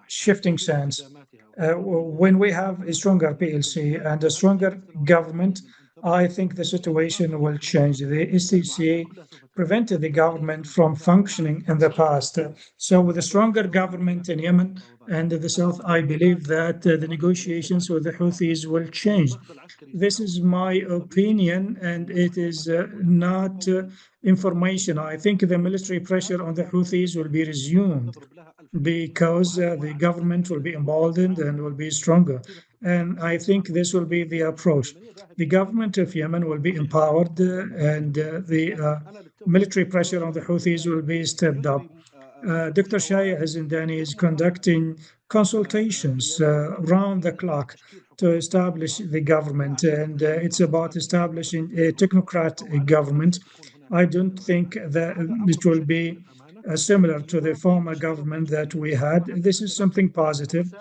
shifting sands. When we have a stronger PLC and a stronger government, I think the situation will change. The STC prevented the government from functioning in the past. So with a stronger government in Yemen and the south, I believe that the negotiations with the Houthis will change. This is my opinion, and it is not information. I think the military pressure on the Houthis will be resumed because the government will be emboldened and will be stronger. And I think this will be the approach. The government of Yemen will be empowered, and the military pressure on the Houthis will be stepped up. Dr. Shaya Hazindani is conducting consultations round the clock to establish the government, and it's about establishing a technocrat government. I don't think that it will be similar to the former government that we had. This is something positive,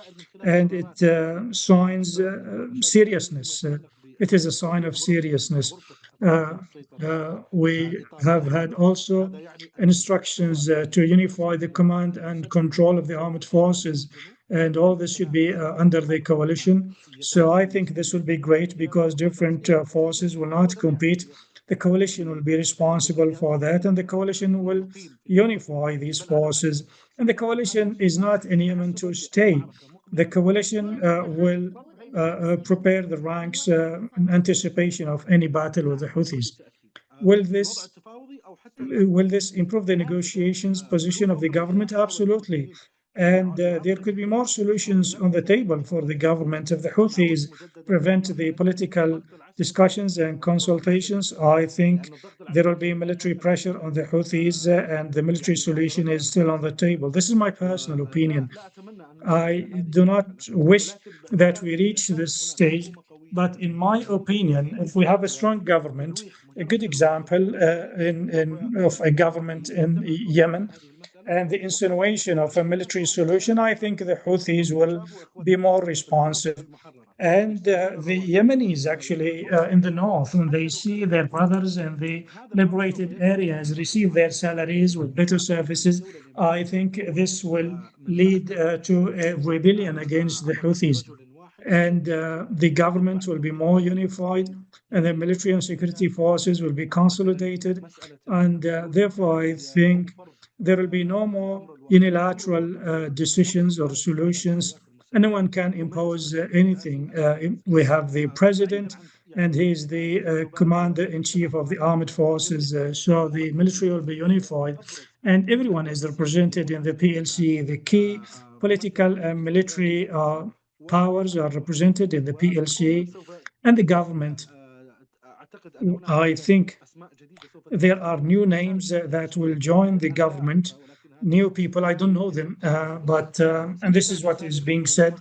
and it signs seriousness. It is a sign of seriousness. We have had also instructions to unify the command and control of the armed forces, and all this should be under the coalition. So I think this will be great because different forces will not compete. The coalition will be responsible for that, and the coalition will unify these forces. And the coalition is not in Yemen to stay. The coalition will prepare the ranks in anticipation of any battle with the Houthis. Will this improve the negotiations position of the government? Absolutely. And there could be more solutions on the table for the government if the Houthis prevent the political discussions and consultations. I think there will be military pressure on the Houthis, and the military solution is still on the table. This is my personal opinion. I do not wish that we reach this stage, but in my opinion, if we have a strong government, a good example of a government in Yemen, and the insinuation of a military solution, I think the Houthis will be more responsive. And the Yemenis actually in the north, when they see their brothers in the liberated areas receive their salaries with better services, I think this will lead to a rebellion against the Houthis. And the government will be more unified, and the military and security forces will be consolidated. And therefore, I think there will be no more unilateral decisions or solutions. And no one can impose anything. We have the president, and he is the commander-in-chief of the armed forces. So the military will be unified, and everyone is represented in the PLC. The key political and military powers are represented in the PLC, and the government. I think there are new names that will join the government, new people. I don't know them, but and this is what is being said.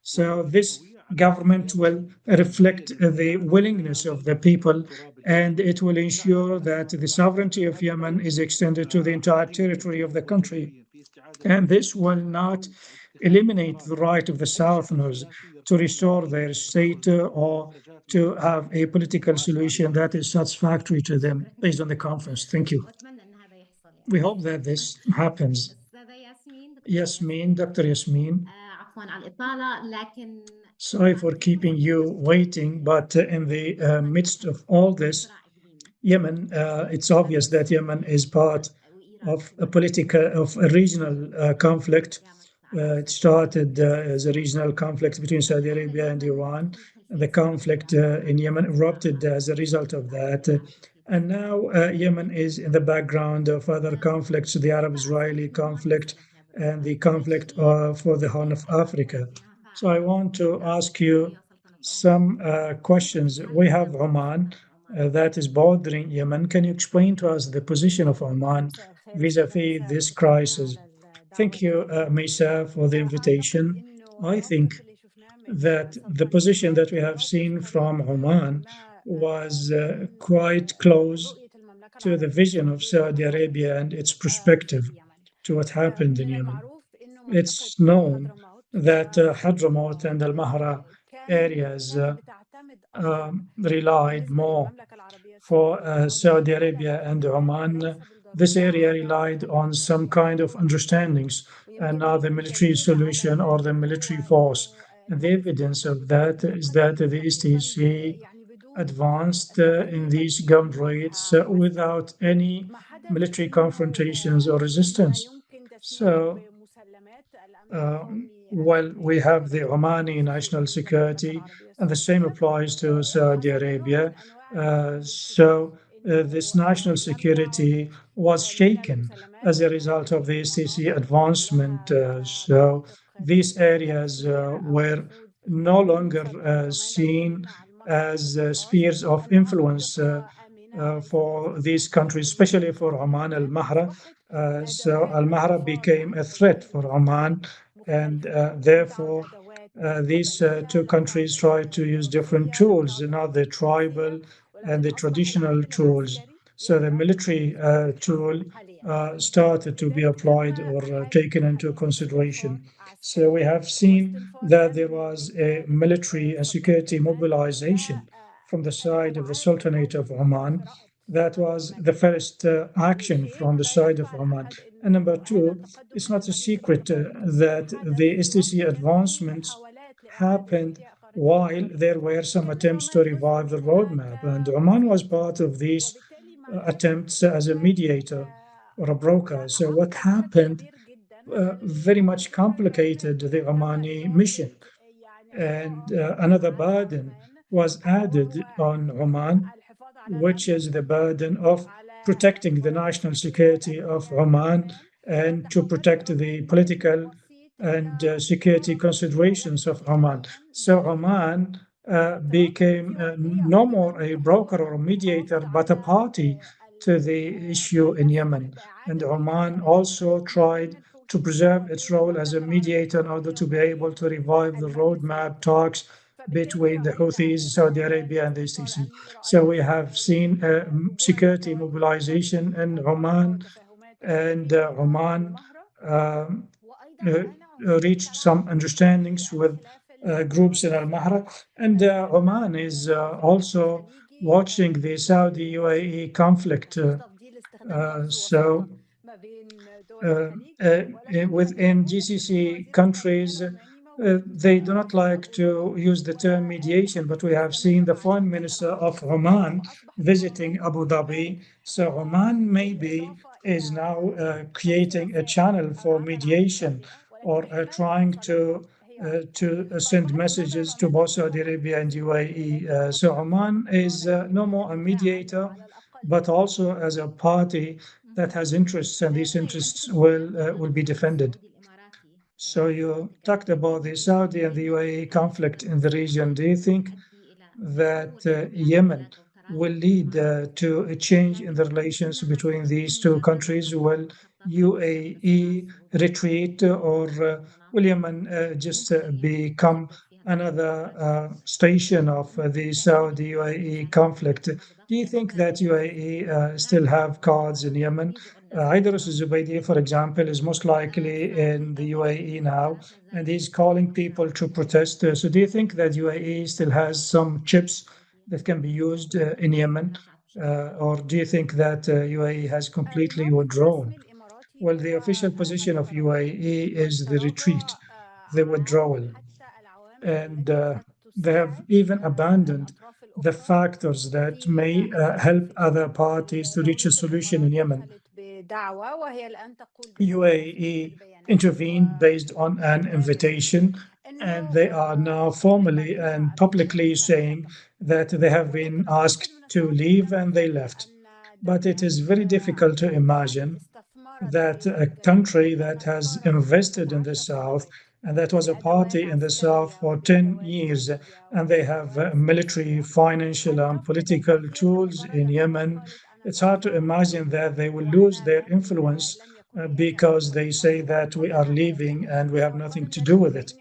So this government will reflect the willingness of the people, and it will ensure that the sovereignty of Yemen is extended to the entire territory of the country. And this will not eliminate the right of the Southerners to restore their state or to have a political solution that is satisfactory to them based on the conference. Thank you. وأتمنى إن هذا يحصل يعني. We hope that this happens. أستاذة ياسمين Yasmine, Dr. Yasmine, عفوا على الإطالة لكن sorry for keeping you waiting, but in the midst of all this, Yemen, it's obvious that Yemen is part of a regional conflict. It started as a regional conflict between Saudi Arabia and Iran. The conflict in Yemen erupted as a result of that. And now Yemen is in the background of other conflicts, the Arab-Israeli conflict and the conflict for the Horn of Africa. So I want to ask you some questions. We have Oman that is bordering Yemen. Can you explain to us the position of Oman vis-a-vis this crisis? Thank you, Maysa, for the invitation. I think that the position that we have seen from Oman was quite close to the vision of Saudi Arabia and its perspective to what happened in Yemen. It's known that Hadramout and Al-Mahra areas relied more for Saudi Arabia and Oman. This area relied on some kind of understandings and not the military solution or the military force. And the evidence of that is that the STC advanced in these gun raids without any military confrontations or resistance. So while we have the Omani national security, and the same applies to Saudi Arabia, this national security was shaken as a result of the STC advancement. So these areas were no longer seen as spheres of influence for these countries, especially for Oman. Al-Mahra. So Al-Mahra became a threat for Oman, and therefore these two countries tried to use different tools, not the tribal and the traditional tools. So the military tool started to be applied or taken into consideration. So we have seen that there was a military and security mobilization from the side of the Sultanate of Oman. That was the first action from the side of Oman. And number two, it's not a secret that the STC advancements happened while there were some attempts to revive the roadmap. And Oman was part of these attempts as a mediator or a broker. So what happened very much complicated the Omani mission. And another burden was added on Oman, which is the burden of protecting the national security of Oman and to protect the political and security considerations of Oman. So Oman became no more a broker or a mediator, but a party to the issue in Yemen. And Oman also tried to preserve its role as a mediator in order to be able to revive the roadmap talks between the Houthis, Saudi Arabia, and the STC. So we have seen security mobilization in Oman, and Oman um, uh, reached some understandings with groups in Al-Mahra. And Oman is also watching the Saudi UAE conflict. So within GCC countries, they do not like to use the term mediation, but we have seen the foreign minister of Oman visiting Abu Dhabi. So Oman maybe is now creating a channel for mediation, or trying to send messages to both Saudi Arabia and UAE. So Oman is no more a mediator, but also as a party that has interests, and these interests will be defended. So you talked about the Saudi and the UAE conflict in the region. Do you think that Yemen will lead to a change in the relations between these two countries? Will UAE retreat, or will Yemen just become another station of the Saudi UAE conflict? Do you think that UAE still have cards in Yemen? Idris Zubaydi, for example, is most likely in the UAE now, and he's calling people to protest. So do you think that UAE still has some chips that can be used in Yemen? Or do you think that UAE has completely withdrawn? Well, the official position of UAE is the retreat, the withdrawal, and they have even abandoned the factors that may help other parties to reach a solution in Yemen. UAE intervened based on an invitation, and they are now formally and publicly saying that they have been asked to leave and they left. But it is very difficult to imagine that a country that has invested in the South, and that was a party in the South for 10 years, and they have military, financial, and political tools in Yemen. It's hard to imagine that they will lose their influence because they say that we are leaving and we have nothing to do with it.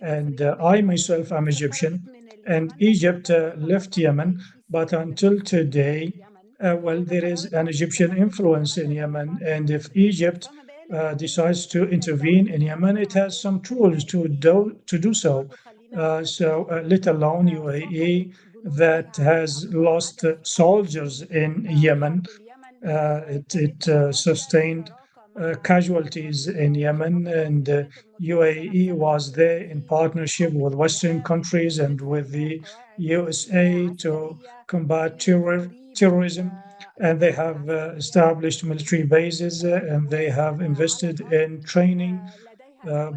And I myself am Egyptian, and Egypt left Yemen, but until today, well, there is an Egyptian influence in Yemen, and if Egypt decides to intervene in Yemen, it has some tools to do so. Let alone UAE, that has lost soldiers in Yemen. It sustained casualties in Yemen, and UAE was there in partnership with Western countries and with the USA to combat terrorism. And they have established military bases, and they have invested in training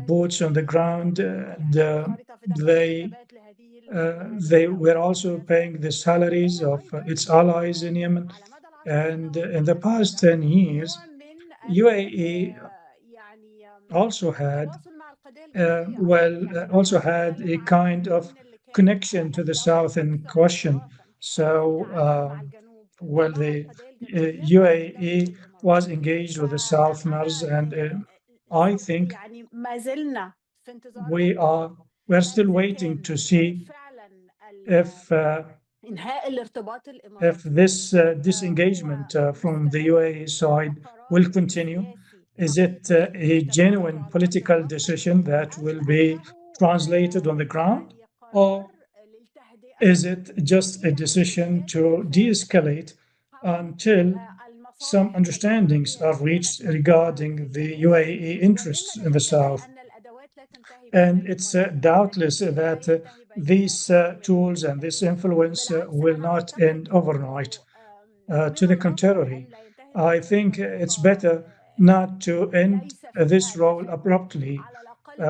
boots on the ground. And they were also paying the salaries of its allies in Yemen. And in the past 10 years, UAE also had also had a kind of connection to the South in question. So, the UAE was engaged with the Southerners, and I think we're still waiting to see if this disengagement from the UAE side will continue. Is it a genuine political decision that will be translated on the ground, or is it just a decision to de-escalate until some understandings are reached regarding the UAE interests in the South? And it's doubtless that these tools and this influence will not end overnight. To the contrary, I think it's better not to end this role abruptly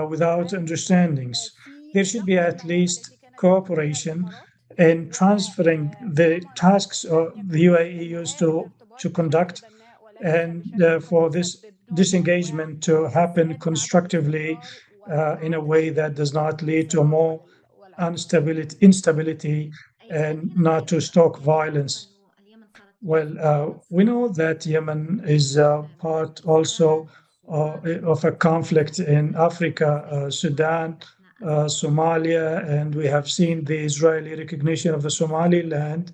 without understandings. There should be at least cooperation in transferring the tasks the UAE used to conduct, and for this disengagement to happen constructively in a way that does not lead to more instability and not to stoke violence. Well, we know that Yemen is part also of a conflict in Africa, Sudan, Somalia, and we have seen the Israeli recognition of the Somaliland,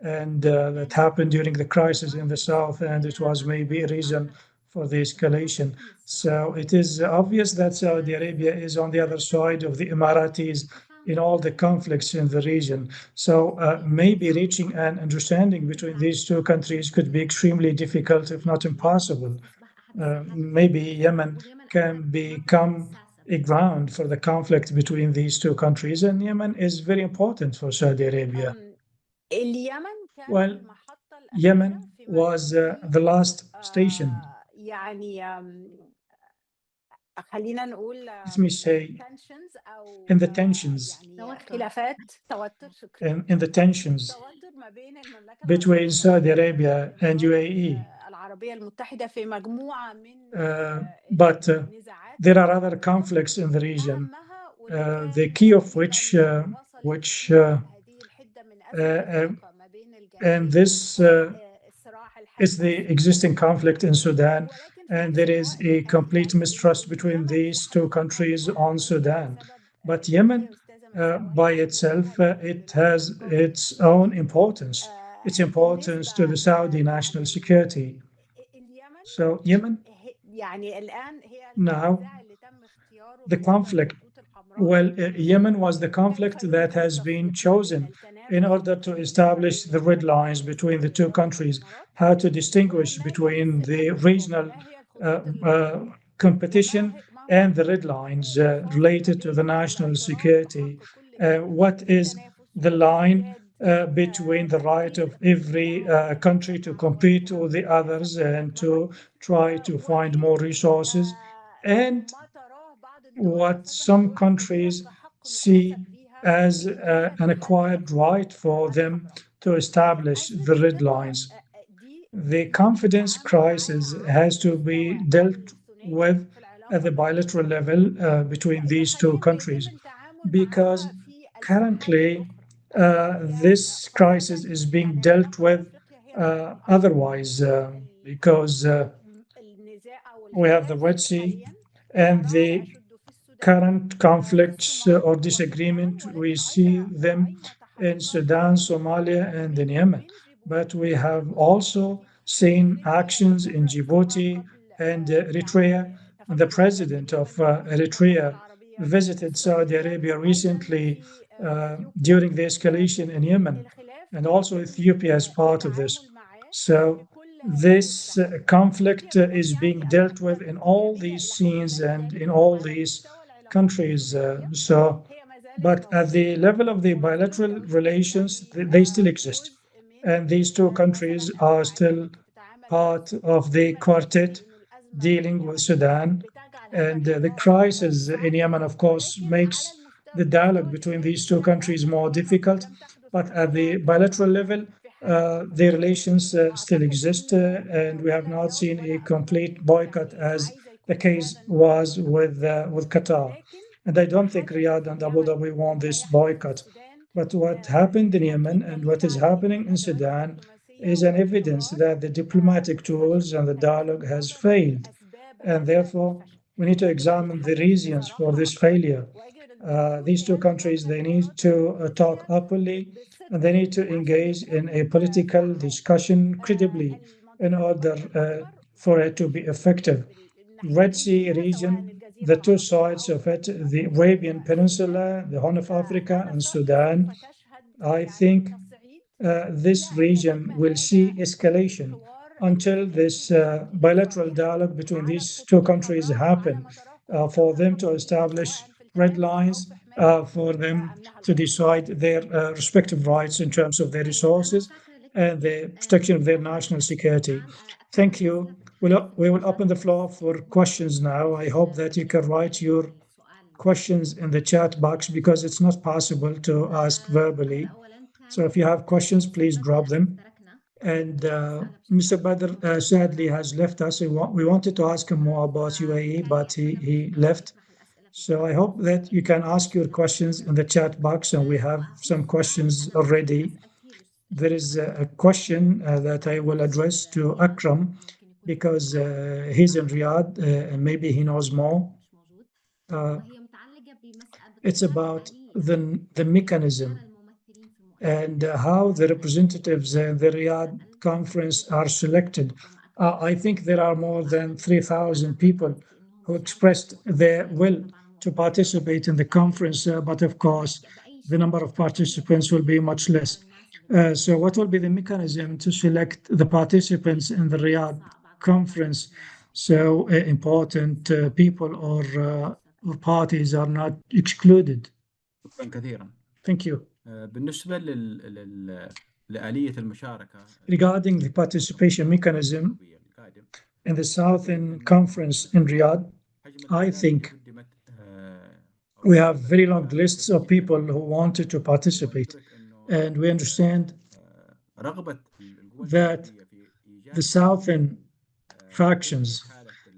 and that happened during the crisis in the south, and it was maybe a reason for the escalation. So it is obvious that Saudi Arabia is on the other side of the Emiratis in all the conflicts in the region. So maybe reaching an understanding between these two countries could be extremely difficult, if not impossible. Maybe Yemen can become a ground for the conflict between these two countries, and Yemen is very important for Saudi Arabia. Well, Yemen was the last station. Let me say, in the tensions, in the tensions between Saudi Arabia and UAE. But there are other conflicts in the region, the key of which and this is the existing conflict in Sudan, and there is a complete mistrust between these two countries on Sudan. But Yemen, by itself, it has its own importance. Its importance to the Saudi national security. So Yemen, now the conflict, well, Yemen was the conflict that has been chosen in order to establish the red lines between the two countries, how to distinguish between the regional competition and the red lines related to the national security. What is the line between the right of every country to compete with the others and to try to find more resources, and what some countries see as an acquired right for them to establish the red lines. The confidence crisis has to be dealt with at the bilateral level between these two countries, because currently this crisis is being dealt with otherwise, because we have the Red Sea and the current conflicts or disagreement. We see them in Sudan, Somalia, and in Yemen. But we have also seen actions in Djibouti and Eritrea. The president of Eritrea visited Saudi Arabia recently during the escalation in Yemen, and also Ethiopia as part of this. So this conflict is being dealt with in all these scenes and in all these countries. But at the level of the bilateral relations, they still exist. And these two countries are still part of the quartet dealing with Sudan. And the crisis in Yemen, of course, makes the dialogue between these two countries more difficult. But at the bilateral level, the relations still exist, and we have not seen a complete boycott as the case was with Qatar. And I don't think Riyadh and Abu Dhabi want this boycott. But what happened in Yemen and what is happening in Sudan is an evidence that the diplomatic tools and the dialogue has failed. And therefore, we need to examine the reasons for this failure. These two countries, they need to talk openly, and they need to engage in a political discussion credibly in order for it to be effective. Red Sea region, the two sides of it, the Arabian Peninsula, the Horn of Africa, and Sudan, I think this region will see escalation until this bilateral dialogue between these two countries happen, for them to establish red lines, for them to decide their respective rights in terms of their resources and the protection of their national security. Thank you. We will open the floor for questions now. I hope that you can write your questions in the chat box because it's not possible to ask verbally. So if you have questions, please drop them. And Mr. Badr sadly has left us. We wanted to ask him more about UAE, but he left. So I hope that you can ask your questions in the chat box, and we have some questions already. There is a question that I will address to Akram because he's in Riyadh and maybe he knows more. It's about the mechanism and how the representatives in the Riyadh conference are selected. I think there are more than 3,000 people who expressed their will to participate in the conference, but of course, the number of participants will be much less. So what will be the mechanism to select the participants in the Riyadh conference so important people or parties are not excluded? شكرا كثيرا. Thank you. بالنسبة لآلية المشاركة Regarding the participation mechanism in the Southern Conference in Riyadh, I think we have very long lists of people who wanted to participate, and we understand that the Southern factions,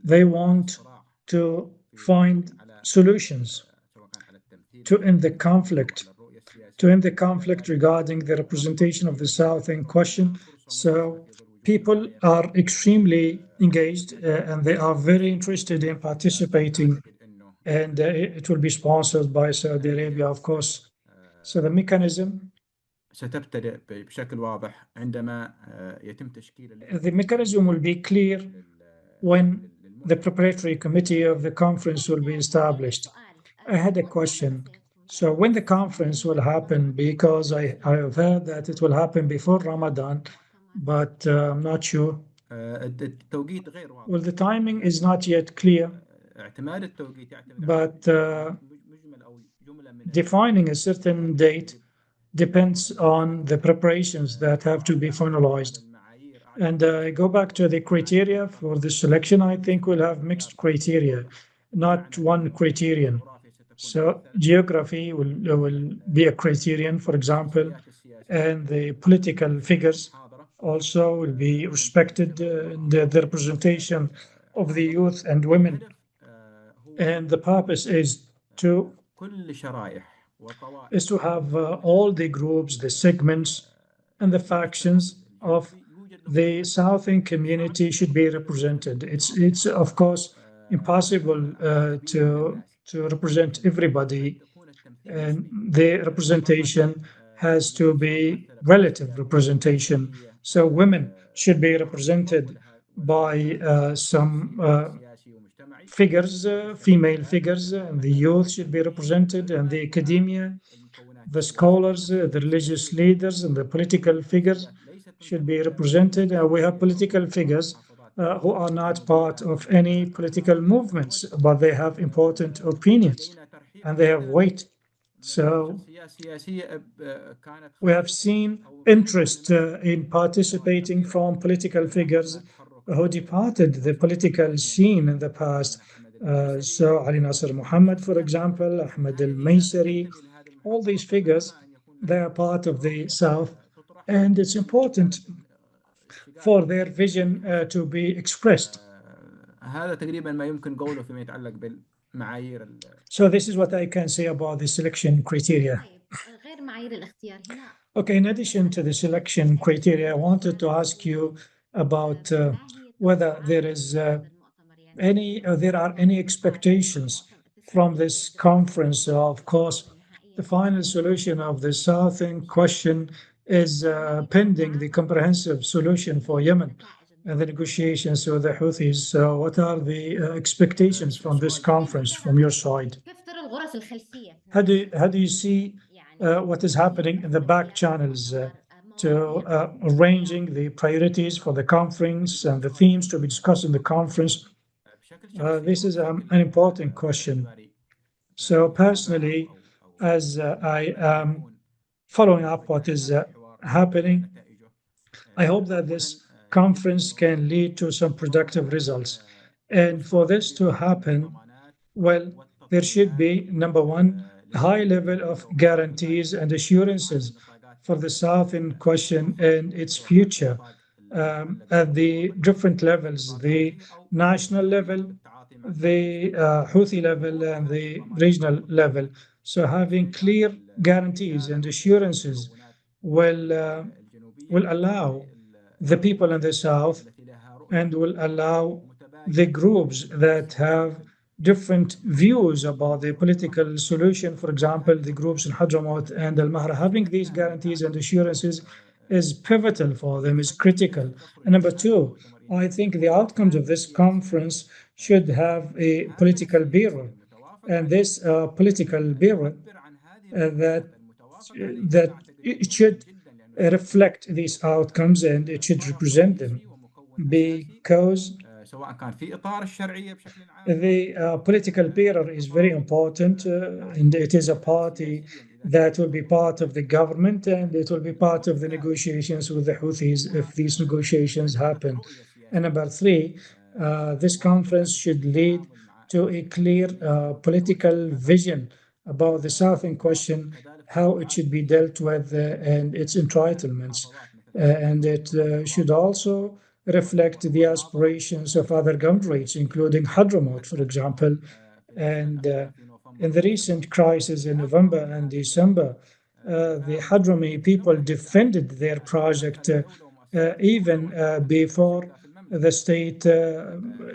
they want to find solutions to end the conflict regarding the representation of the South in question. So people are extremely engaged and they are very interested in participating, and it will be sponsored by Saudi Arabia, of course. So the mechanism ستبتدئ بشكل واضح عندما يتم تشكيل the mechanism will be clear when the preparatory committee of the conference will be established. I had a question. So when the conference will happen, because I have heard that it will happen before Ramadan, but I'm not sure. التوقيت غير واضح. Well, the timing is not yet clear, اعتماد التوقيت يعتمد but على مجمل أو جملة من defining a certain date depends on the preparations that have to be finalized. And I go back to the criteria for the selection. I think we'll have mixed criteria, not one criterion. So geography will be a criterion, for example, and the political figures also will be respected, the representation of the youth and women. And the purpose is to كل شرائح have all the groups, the segments, and the factions of the Southern community should be represented. It's of course impossible to represent everybody, and the representation has to be relative representation. So women should be represented by some figures, female figures, and the youth should be represented, and the academia, the scholars, the religious leaders, and the political figures should be represented. We have political figures who are not part of any political movements, but they have important opinions and they have weight. So we have seen interest in participating from political figures who departed the political scene in the past. So Ali Nasser Muhammad, for example, Ahmed Al-Maysari, all these figures, they are part of the South, and it's important for their vision to be expressed. هذا تقريبا ما يمكن قوله فيما يتعلق بالمعايير. So this is what I can say about the selection criteria. Okay, in addition to the selection criteria, I wanted to ask you about whether there are any expectations from this conference. Of course, the final solution of the Southern question is pending the comprehensive solution for Yemen and the negotiations with the Houthis. So what are the expectations from this conference from your side? How do you see what is happening in the back channels to arranging the priorities for the conference and the themes to be discussed in the conference? This is an important question. So personally, as I am following up what is happening, I hope that this conference can lead to some productive results. And for this to happen, well, there should be, number one, a high level of guarantees and assurances for the South in question and its future at the different levels, the national level, the Houthi level, and the regional level. So having clear guarantees and assurances will allow the people in the South and will allow the groups that have different views about the political solution, for example, the groups in Hadramout and Al-Mahra, having these guarantees and assurances is pivotal for them, is critical. And number two, I think the outcomes of this conference should have a political bureau. And this political bureau that it should reflect these outcomes and it should represent them, because the political bureau is very important, and it is a party that will be part of the government, and it will be part of the negotiations with the Houthis if these negotiations happen. And number three, this conference should lead to a clear political vision about the South in question, how it should be dealt with and its entitlements. And it should also reflect the aspirations of other governorates, including Hadramaut, for example. And in the recent crisis in November and December, the Hadrami people defended their project even before the state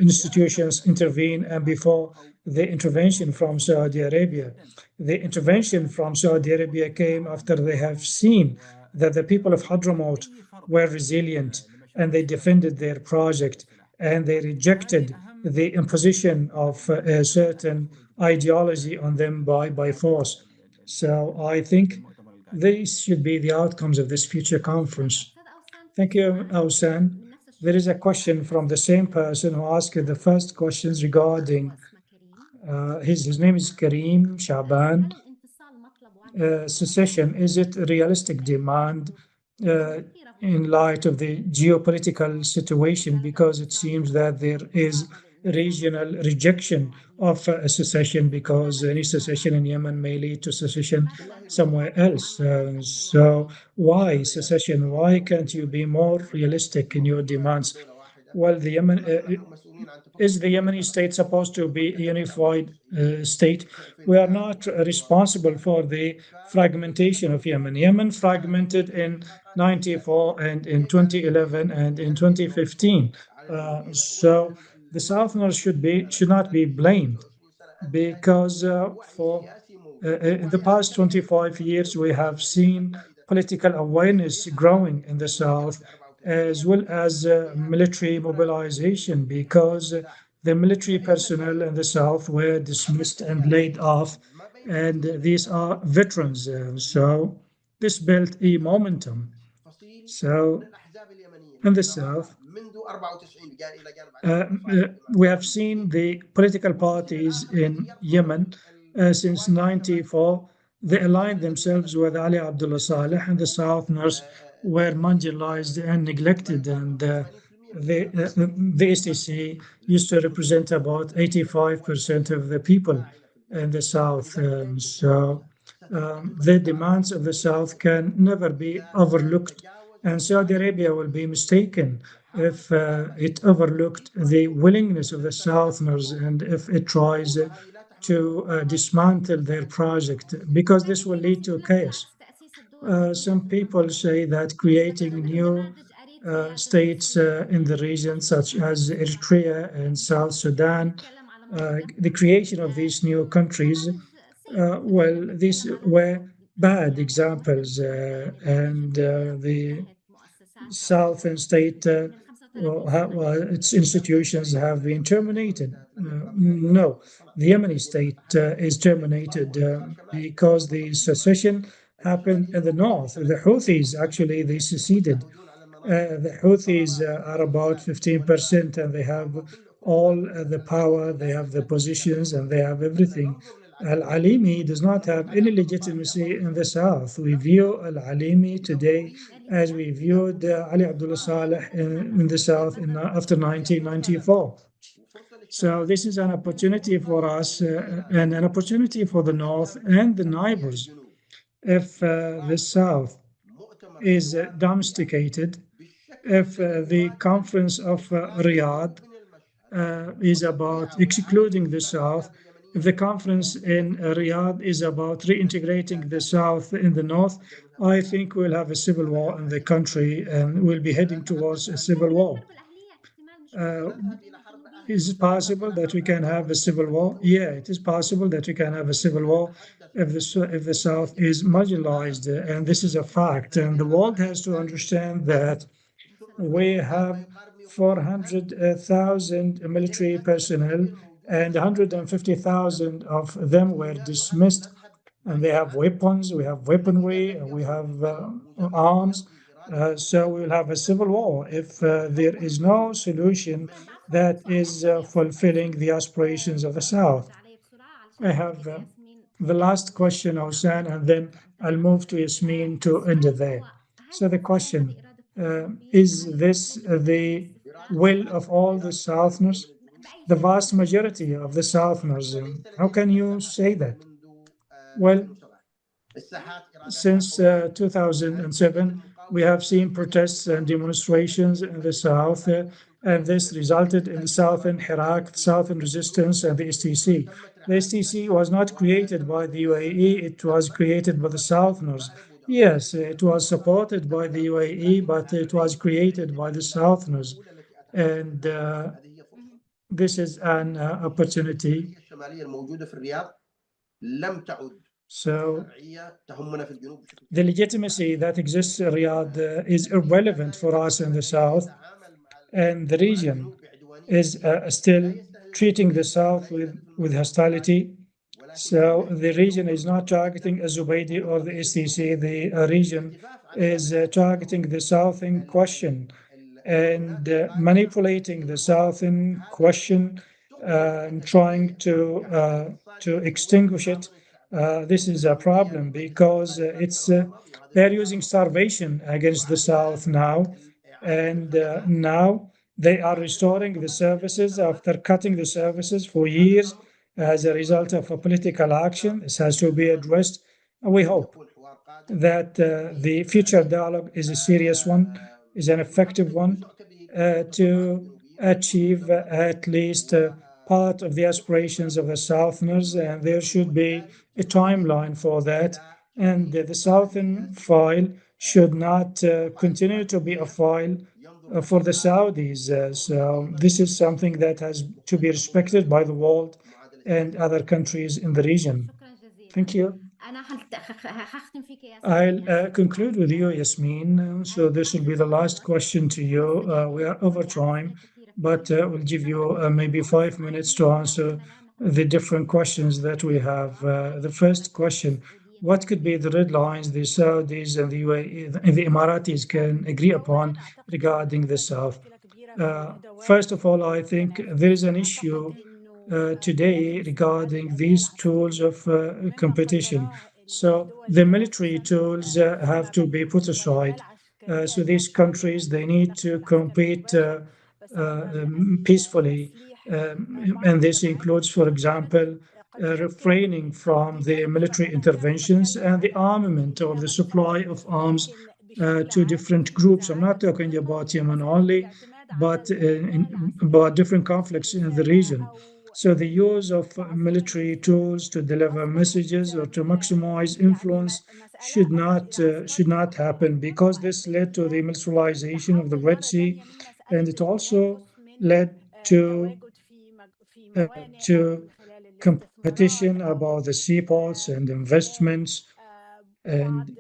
institutions intervene and before the intervention from Saudi Arabia. The intervention from Saudi Arabia came after they have seen that the people of Hadramaut were resilient and they defended their project and they rejected the imposition of a certain ideology on them by force. So I think these should be the outcomes of this future conference. Thank you, Awsan. There is a question from the same person who asked the first questions regarding his name is Kareem Shaban. Secession, is it a realistic demand in light of the geopolitical situation? Because it seems that there is regional rejection of a secession, because any secession in Yemen may lead to secession somewhere else. So why secession? Why can't you be more realistic in your demands? Well, the Yemen is the Yemeni state supposed to be a unified state? We are not responsible for the fragmentation of Yemen. Yemen fragmented in 94 and in 2011 and in 2015. So the Southerners should not be blamed, because in the past 25 years we have seen political awareness growing in the South, as well as military mobilization, because the military personnel in the South were dismissed and laid off, and these are veterans. So this built a momentum. So in the South, we have seen the political parties in Yemen since 94. They aligned themselves with Ali Abdullah Saleh, and the Southerners were marginalized and neglected. And the STC used to represent about 85% of the people in the South. The demands of the South can never be overlooked, and Saudi Arabia will be mistaken if it overlooked the willingness of the Southerners and if it tries to dismantle their project, because this will lead to chaos. Some people say that creating new states in the region, such as Eritrea and South Sudan, the creation of these new countries, well, these were bad examples, and the Southern state, its institutions have been terminated. No, the Yemeni state is terminated because the secession happened in the north. The Houthis, actually, they seceded. The Houthis are about 15%, and they have all the power, they have the positions, and they have everything. Al-Alimi does not have any legitimacy in the South. We view Al-Alimi today as we viewed Ali Abdullah Saleh in the South after 1994. So this is an opportunity for us and an opportunity for the North and the neighbors. If the South is domesticated, if the conference of Riyadh is about excluding the South, if the conference in Riyadh is about reintegrating the South in the North, I think we'll have a civil war in the country and we'll be heading towards a civil war. Is it possible that we can have a civil war? Yeah, it is possible that we can have a civil war if the South is marginalized, and this is a fact. And the world has to understand that we have 400,000 military personnel, and 150,000 of them were dismissed. And they have weapons, we have weaponry, we have arms. So we will have a civil war if there is no solution that is fulfilling the aspirations of the South. I have the last question, Awsan, and then I'll move to Yasmine to end it there. So the question, is this the will of all the Southerners? The vast majority of the Southerners. How can you say that? Well, since 2007, we have seen protests and demonstrations in the South, and this resulted in the Southern Iraq, Southern Resistance, and the STC. The STC was not created by the UAE, it was created by the Southerners. Yes, it was supported by the UAE, but it was created by the Southerners. And this is an opportunity. So the legitimacy that exists in Riyadh is irrelevant for us in the South, and the region is still treating the South with hostility. So the region is not targeting Zubaydi or the STC. The region is targeting the South in question and manipulating the South in question, trying to extinguish it. This is a problem because they're using starvation against the South now, and now they are restoring the services after cutting the services for years as a result of a political action. This has to be addressed. We hope that the future dialogue is a serious one, is an effective one to achieve at least part of the aspirations of the Southerners, and there should be a timeline for that. And the Southern file should not continue to be a file for the Saudis. So this is something that has to be respected by the world and other countries in the region. Thank you. I'll conclude with you, Yasmine. So this will be the last question to you. We are over time, but we'll give you maybe 5 minutes to answer the different questions that we have. The first question, what could be the red lines the Saudis and the UAE and the Emiratis can agree upon regarding the South? First of all, I think there is an issue today regarding these tools of competition. So the military tools have to be put aside. So these countries, they need to compete peacefully. And this includes, for example, refraining from the military interventions and the armament or the supply of arms to different groups. I'm not talking about Yemen only, but about different conflicts in the region. So the use of military tools to deliver messages or to maximize influence should not happen, because this led to the militarization of the Red Sea, and it also led to competition about the seaports and investments, and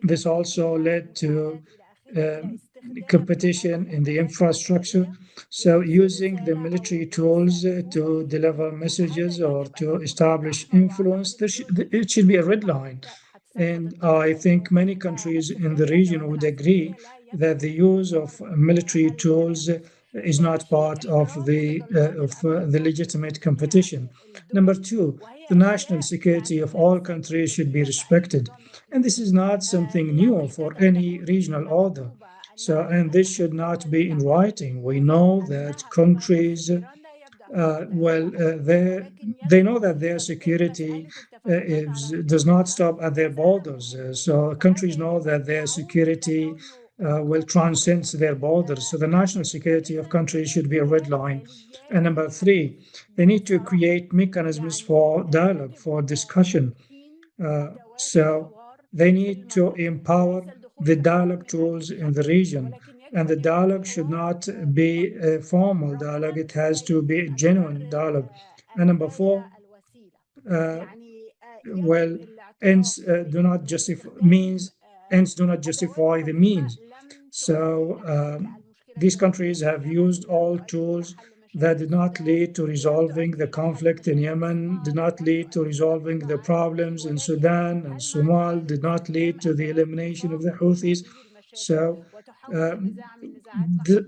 this also led to competition in the infrastructure. So using the military tools to deliver messages or to establish influence, it should be a red line. And I think many countries in the region would agree that the use of military tools is not part of the legitimate competition. Number two, the national security of all countries should be respected. And this is not something new for any regional order. So, and this should not be in writing. We know that countries, they know that their security does not stop at their borders. So countries know that their security will transcend their borders. So the national security of countries should be a red line. And number three, they need to create mechanisms for dialogue, for discussion. So they need to empower the dialogue tools in the region. And the dialogue should not be a formal dialogue, it has to be a genuine dialogue. And number four, well, ends do not justify the means. So these countries have used all tools that did not lead to resolving the conflict in Yemen, did not lead to resolving the problems in Sudan and Somal, did not lead to the elimination of the Houthis. So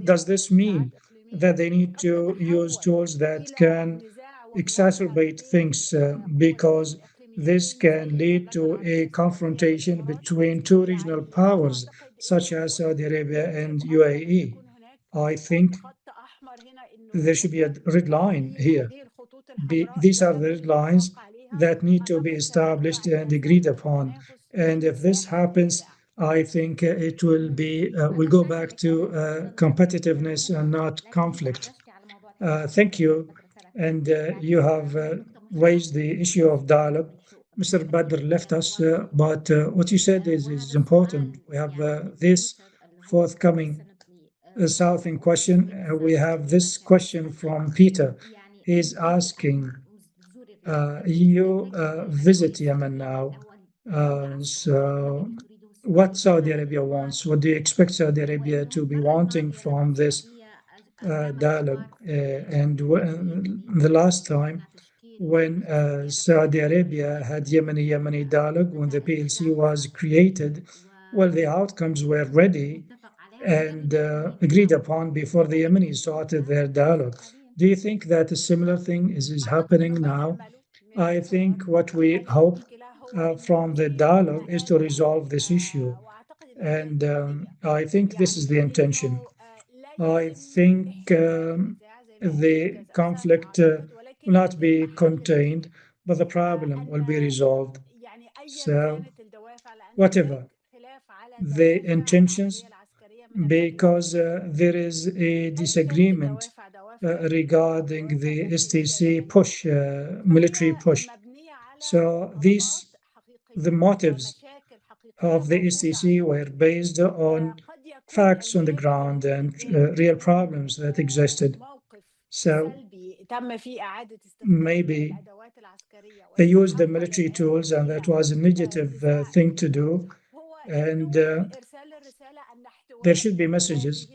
does this mean that they need to use tools that can exacerbate things because this can lead to a confrontation between two regional powers such as Saudi Arabia and UAE? I think there should be a red line here. These are the red lines that need to be established and agreed upon. And if this happens, I think it will go back to competitiveness and not conflict. Thank you. And you have raised the issue of dialogue. Mr. Badr left us, but what you said is important. We have this forthcoming Southern question. We have this question from Peter. He's asking, you visit Yemen now, so what Saudi Arabia wants? What do you expect Saudi Arabia to be wanting from this dialogue? And the last time when Saudi Arabia had Yemeni dialogue, when the PLC was created, well, the outcomes were ready and agreed upon before the Yemenis started their dialogue. Do you think that a similar thing is happening now? I think what we hope from the dialogue is to resolve this issue. And I think this is the intention. I think the conflict will not be contained, but the problem will be resolved. So, whatever the intentions, because there is a disagreement regarding the STC push, military push. So the motives of the STC were based on facts on the ground and real problems that existed. So maybe they used the military tools, and that was a negative thing to do. And there should be messages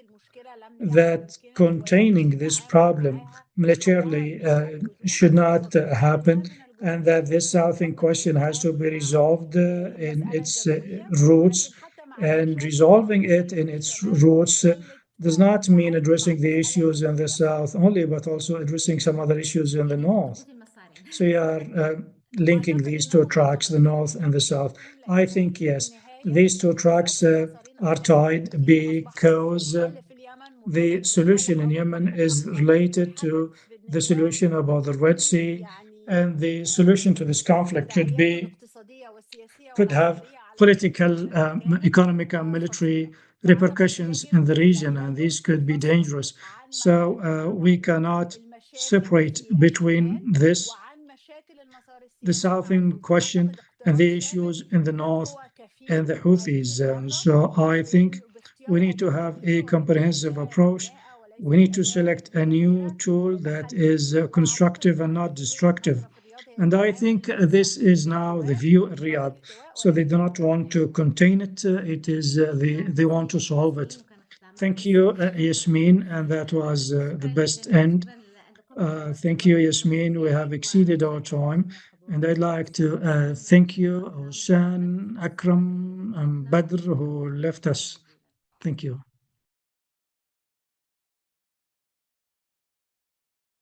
that containing this problem militarily should not happen, and that this Southern question has to be resolved in its roots. And resolving it in its roots does not mean addressing the issues in the South only, but also addressing some other issues in the North. So you are linking these two tracks, the North and the South. I think, yes, these two tracks are tied because the solution in Yemen is related to the solution about the Red Sea, and the solution to this conflict could have political, economic, and military repercussions in the region, and these could be dangerous. So we cannot separate between the Southern question and the issues in the North and the Houthis. So I think we need to have a comprehensive approach. We need to select a new tool that is constructive and not destructive. And I think this is now the view in Riyadh. So they do not want to contain it. It is they want to solve it. Thank you, Yasmine, and that was the best end. Thank you, Yasmine. We have exceeded our time. And I'd like to thank you, Awsan, Akram, and Badr, who left us. Thank you.